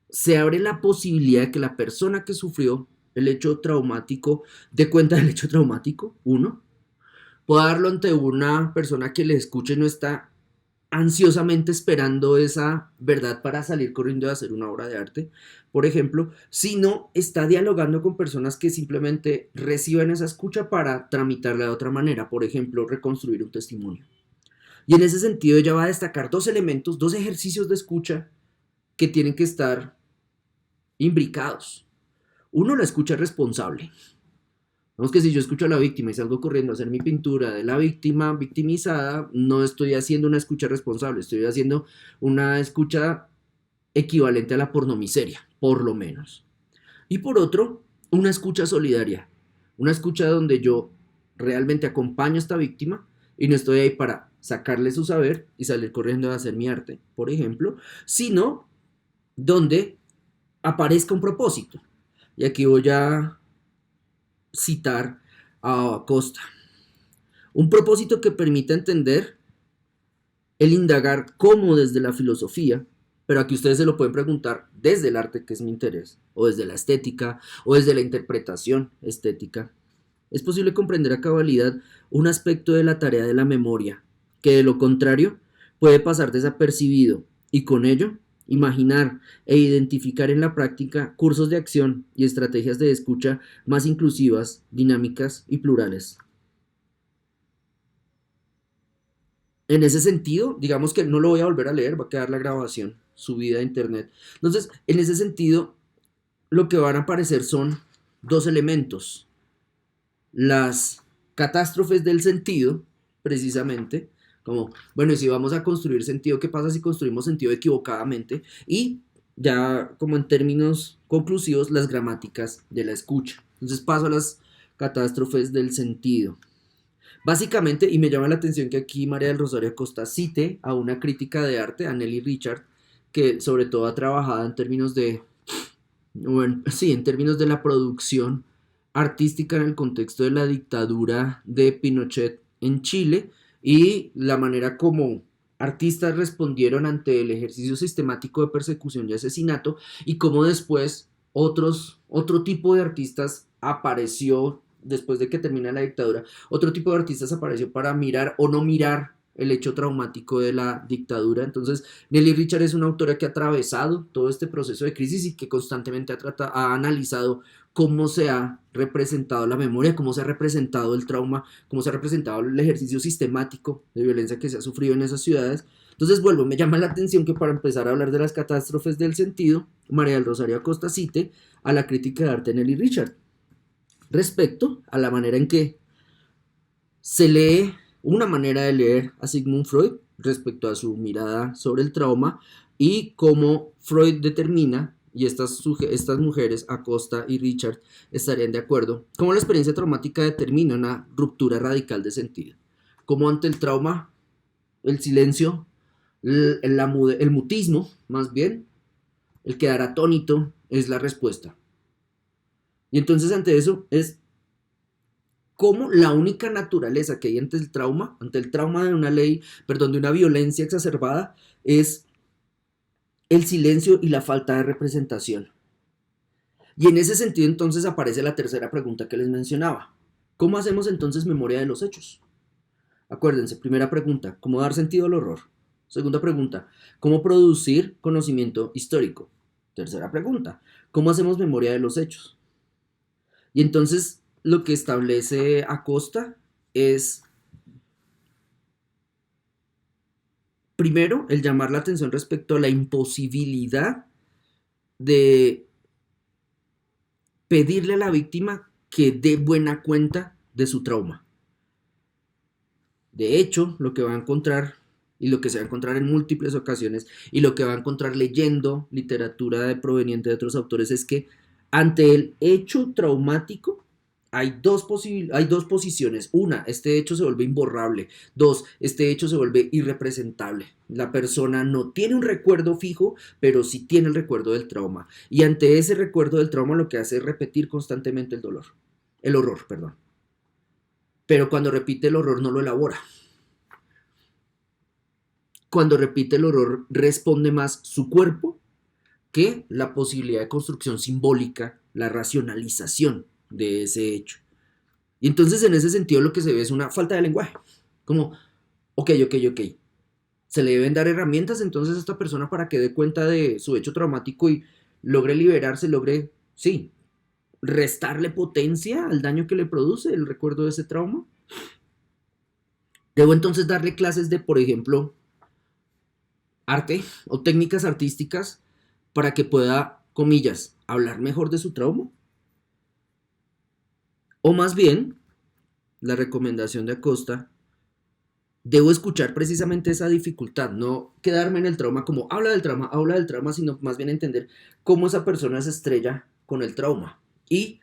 Speaker 1: se abre la posibilidad de que la persona que sufrió el hecho traumático dé cuenta del hecho traumático, uno, pueda darlo ante una persona que le escuche y no está ansiosamente esperando esa verdad para salir corriendo a hacer una obra de arte, por ejemplo, sino está dialogando con personas que simplemente reciben esa escucha para tramitarla de otra manera, por ejemplo, reconstruir un testimonio. Y en ese sentido ella va a destacar 2 elementos, 2 ejercicios de escucha que tienen que estar imbricados. Uno, la escucha responsable. Vamos que si yo escucho a la víctima y salgo corriendo a hacer mi pintura de la víctima victimizada, no estoy haciendo una escucha responsable, estoy haciendo una escucha equivalente a la pornomiseria, por lo menos. Y por otro, una escucha solidaria, una escucha donde yo realmente acompaño a esta víctima y no estoy ahí para sacarle su saber y salir corriendo a hacer mi arte, por ejemplo, sino donde aparezca un propósito. Y aquí voy a citar a Acosta. Un propósito que permita entender el indagar cómo desde la filosofía, pero aquí ustedes se lo pueden preguntar desde el arte, que es mi interés, o desde la estética, o desde la interpretación estética, es posible comprender a cabalidad un aspecto de la tarea de la memoria, que de lo contrario puede pasar desapercibido, y con ello imaginar e identificar en la práctica cursos de acción y estrategias de escucha más inclusivas, dinámicas y plurales. En ese sentido, digamos que no lo voy a volver a leer, va a quedar la grabación subida a internet. Entonces, en ese sentido, lo que van a aparecer son 2 elementos. Las catástrofes del sentido, precisamente, como, bueno, y si vamos a construir sentido, ¿qué pasa si construimos sentido equivocadamente? Y ya como en términos conclusivos, las gramáticas de la escucha. Entonces paso a las catástrofes del sentido. Básicamente, y me llama la atención que aquí María del Rosario Acosta cite a una crítica de arte, a Nelly Richard, que sobre todo ha trabajado en términos de, bueno, sí, en términos de la producción artística en el contexto de la dictadura de Pinochet en Chile y la manera como artistas respondieron ante el ejercicio sistemático de persecución y asesinato y cómo después otro tipo de artistas apareció después de que termina la dictadura, otro tipo de artistas apareció para mirar o no mirar el hecho traumático de la dictadura. Entonces, Nelly Richard es una autora que ha atravesado todo este proceso de crisis y que constantemente ha analizado cómo se ha representado la memoria, cómo se ha representado el trauma, cómo se ha representado el ejercicio sistemático de violencia que se ha sufrido en esas ciudades. Entonces, vuelvo, me llama la atención que para empezar a hablar de las catástrofes del sentido, María del Rosario Acosta cite a la crítica de arte Nelly Richard respecto a la manera en que se lee, una manera de leer a Sigmund Freud respecto a su mirada sobre el trauma y cómo Freud determina, y estas mujeres, Acosta y Richard, estarían de acuerdo, cómo la experiencia traumática determina una ruptura radical de sentido. Cómo ante el trauma, el silencio El mutismo, más bien, el quedar atónito es la respuesta. Y entonces ante eso es como la única naturaleza que hay ante el trauma de una ley, perdón, de una violencia exacerbada, es el silencio y la falta de representación. Y en ese sentido entonces aparece la tercera pregunta que les mencionaba. ¿Cómo hacemos entonces memoria de los hechos? Acuérdense, primera pregunta, ¿cómo dar sentido al horror? Segunda pregunta, ¿cómo producir conocimiento histórico? Tercera pregunta, ¿cómo hacemos memoria de los hechos? Y entonces lo que establece Acosta es, primero, el llamar la atención respecto a la imposibilidad de pedirle a la víctima que dé buena cuenta de su trauma. De hecho, lo que va a encontrar y lo que se va a encontrar en múltiples ocasiones y lo que va a encontrar leyendo literatura proveniente de otros autores es que ante el hecho traumático hay dos posiciones. Una, este hecho se vuelve imborrable. Dos, este hecho se vuelve irrepresentable. La persona no tiene un recuerdo fijo, pero sí tiene el recuerdo del trauma. Y ante ese recuerdo del trauma lo que hace es repetir constantemente el horror, perdón. Pero cuando repite el horror no lo elabora. Cuando repite el horror responde más su cuerpo que la posibilidad de construcción simbólica, la racionalización de ese hecho. Y entonces en ese sentido lo que se ve es una falta de lenguaje. Como, ok. Se le deben dar herramientas entonces a esta persona para que dé cuenta de su hecho traumático y logre liberarse, logre, sí, restarle potencia al daño que le produce el recuerdo de ese trauma. Debo entonces darle clases de, por ejemplo, arte o técnicas artísticas para que pueda, comillas, hablar mejor de su trauma. O más bien, la recomendación de Acosta, debo escuchar precisamente esa dificultad, no quedarme en el trauma como habla del trauma, sino más bien entender cómo esa persona se estrella con el trauma y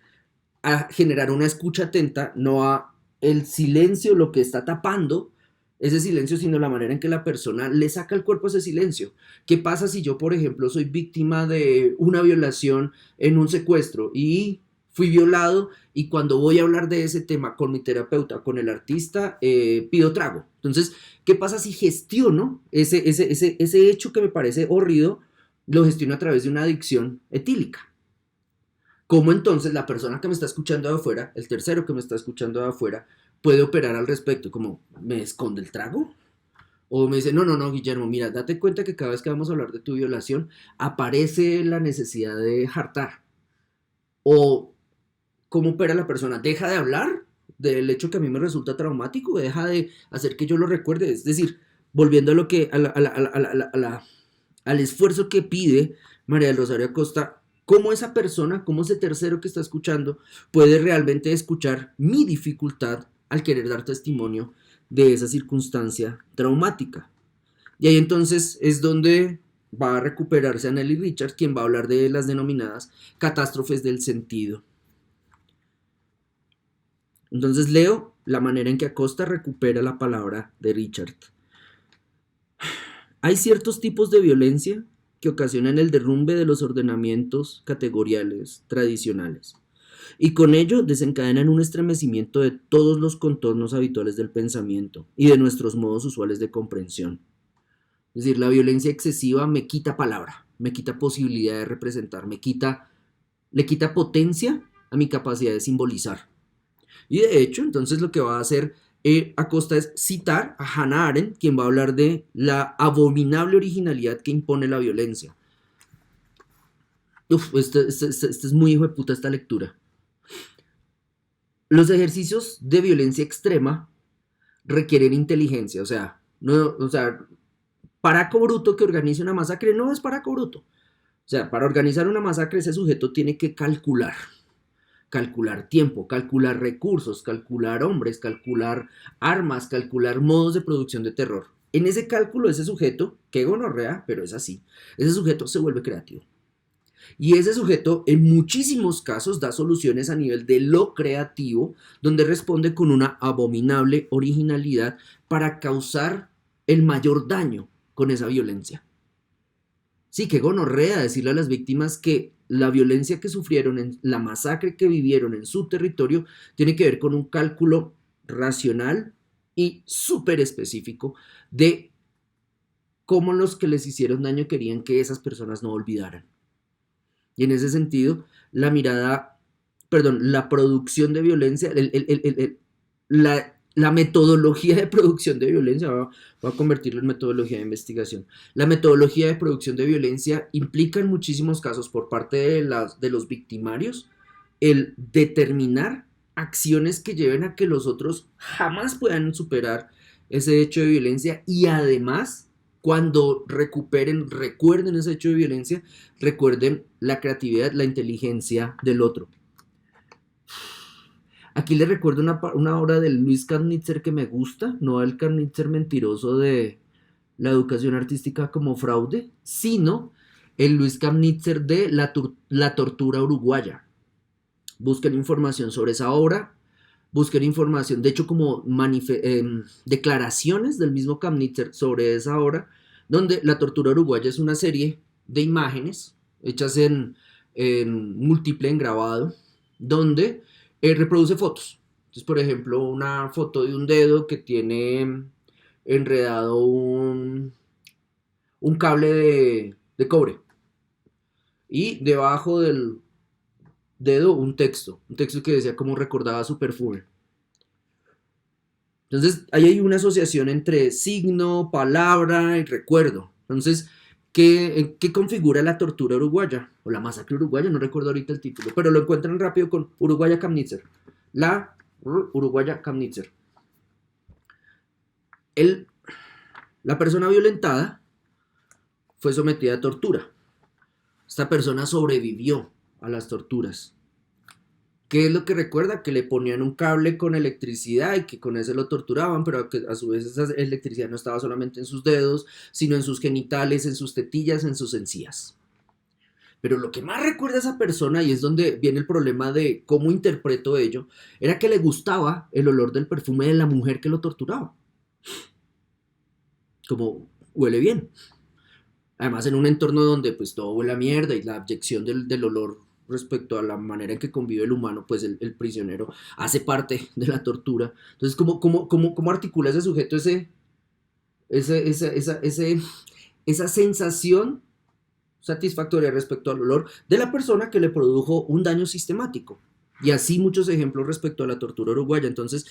Speaker 1: a generar una escucha atenta, no a el silencio lo que está tapando ese silencio, sino la manera en que la persona le saca el cuerpo a ese silencio. ¿Qué pasa si yo, por ejemplo, soy víctima de una violación en un secuestro y fui violado y cuando voy a hablar de ese tema con mi terapeuta, con el artista, pido trago? Entonces, ¿qué pasa si gestiono ese hecho que me parece horrido, lo gestiono a través de una adicción etílica? ¿Cómo entonces la persona que me está escuchando de afuera, el tercero que me está escuchando de afuera, puede operar al respecto? Como, ¿me esconde el trago? O me dice, no, Guillermo, mira, date cuenta que cada vez que vamos a hablar de tu violación, aparece la necesidad de hartar. O, ¿cómo opera la persona? ¿Deja de hablar del hecho que a mí me resulta traumático? ¿Deja de hacer que yo lo recuerde? Es decir, volviendo a lo que, al esfuerzo que pide María del Rosario Acosta, cómo esa persona, cómo ese tercero que está escuchando puede realmente escuchar mi dificultad al querer dar testimonio de esa circunstancia traumática. Y ahí entonces es donde va a recuperarse Anneli Richards, quien va a hablar de las denominadas catástrofes del sentido. Entonces leo la manera en que Acosta recupera la palabra de Richard. Hay ciertos tipos de violencia que ocasionan el derrumbe de los ordenamientos categoriales tradicionales y con ello desencadenan un estremecimiento de todos los contornos habituales del pensamiento y de nuestros modos usuales de comprensión. Es decir, la violencia excesiva me quita palabra, me quita posibilidad de representar, le quita potencia a mi capacidad de simbolizar. Y de hecho, entonces lo que va a hacer Acosta es citar a Hannah Arendt, quien va a hablar de la abominable originalidad que impone la violencia. Este es muy hijo de puta esta lectura. Los ejercicios de violencia extrema requieren inteligencia, o sea, Paraco Bruto que organice una masacre no es Paraco Bruto. O sea, para organizar una masacre ese sujeto tiene que calcular tiempo, calcular recursos, calcular hombres, calcular armas, calcular modos de producción de terror. En ese cálculo ese sujeto, que gonorrea, pero es así, ese sujeto se vuelve creativo. Y ese sujeto en muchísimos casos da soluciones a nivel de lo creativo, donde responde con una abominable originalidad para causar el mayor daño. con esa violencia. Sí, qué gonorrea decirle a las víctimas que la violencia que sufrieron, en la masacre que vivieron en su territorio, tiene que ver con un cálculo racional y súper específico de cómo los que les hicieron daño querían que esas personas no olvidaran. Y en ese sentido, la producción de violencia, la metodología de producción de violencia, voy a convertirlo en metodología de investigación. La metodología de producción de violencia implica en muchísimos casos por parte de los victimarios el determinar acciones que lleven a que los otros jamás puedan superar ese hecho de violencia y además cuando recuerden ese hecho de violencia, recuerden la creatividad, la inteligencia del otro. Aquí les recuerdo una obra de Luis Kahnitzer que me gusta, no el Kahnitzer mentiroso de la educación artística como fraude, sino el Luis Kahnitzer de la tortura uruguaya. Busquen información sobre esa obra, busquen información, de hecho como declaraciones del mismo Kahnitzer sobre esa obra, donde la tortura uruguaya es una serie de imágenes hechas en múltiple engrabado, donde reproduce fotos. Entonces, por ejemplo, una foto de un dedo que tiene enredado un cable de cobre y debajo del dedo un texto que decía cómo recordaba su perfume. Entonces, ahí hay una asociación entre signo, palabra y recuerdo. Entonces, ¿qué configura la tortura uruguaya? O la masacre uruguaya, no recuerdo ahorita el título, pero lo encuentran rápido con Uruguaya Kahnitzer. La Uruguaya Kahnitzer. La persona violentada fue sometida a tortura. Esta persona sobrevivió a las torturas. ¿Qué es lo que recuerda? Que le ponían un cable con electricidad y que con ese lo torturaban, pero que a su vez esa electricidad no estaba solamente en sus dedos, sino en sus genitales, en sus tetillas, en sus encías. Pero lo que más recuerda a esa persona, y es donde viene el problema de cómo interpreto ello, era que le gustaba el olor del perfume de la mujer que lo torturaba. Como huele bien. Además en un entorno donde pues todo huele a mierda y la abyección del olor respecto a la manera en que convive el humano, pues el prisionero hace parte de la tortura. Entonces, ¿cómo articula ese sujeto esa sensación satisfactoria respecto al olor de la persona que le produjo un daño sistemático? Y así muchos ejemplos respecto a la tortura uruguaya. Entonces,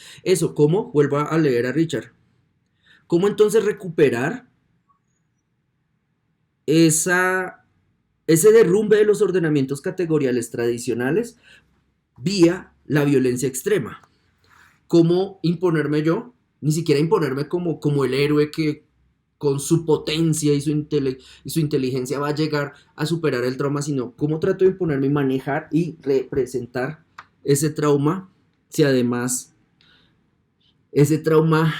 Speaker 1: ¿cómo? Vuelvo a leer a Richard. ¿Cómo entonces recuperar ese derrumbe de los ordenamientos categoriales tradicionales vía la violencia extrema? ¿Cómo imponerme yo? Ni siquiera imponerme como el héroe que con su potencia y su inteligencia va a llegar a superar el trauma, sino cómo trato de imponerme y manejar y representar ese trauma, si además ese trauma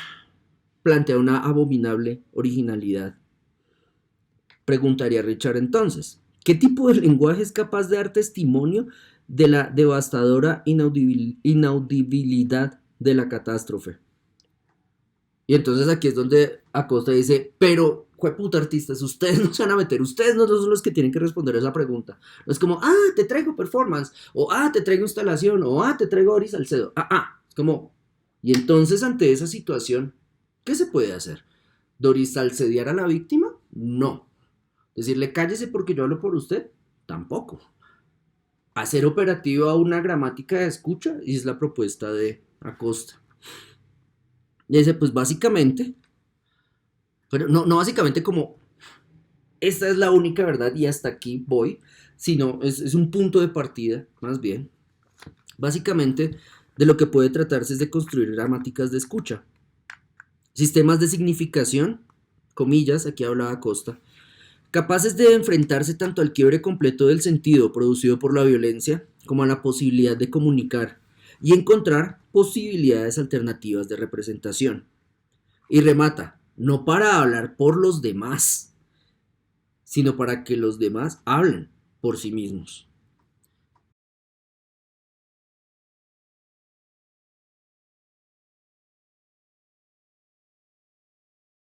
Speaker 1: plantea una abominable originalidad. Preguntaría Richard entonces, ¿qué tipo de lenguaje es capaz de dar testimonio de la devastadora inaudibilidad de la catástrofe? Y entonces aquí es donde Acosta dice, pero, jueputa artistas, ustedes no se van a meter, ustedes no son los que tienen que responder a esa pregunta. No es como, te traigo performance, o te traigo instalación, o te traigo Ori Salcedo. Es como, y entonces ante esa situación, ¿qué se puede hacer? ¿Doris Salcediar a la víctima? No. Decirle cállese porque yo hablo por usted, tampoco. Hacer operativa una gramática de escucha, y es la propuesta de Acosta. Y dice, pues básicamente, pero no básicamente como esta es la única verdad y hasta aquí voy, sino es un punto de partida, más bien. Básicamente, de lo que puede tratarse es de construir gramáticas de escucha. Sistemas de significación, comillas, aquí hablaba Acosta, capaces de enfrentarse tanto al quiebre completo del sentido producido por la violencia como a la posibilidad de comunicar y encontrar posibilidades alternativas de representación. Y remata, no para hablar por los demás, sino para que los demás hablen por sí mismos.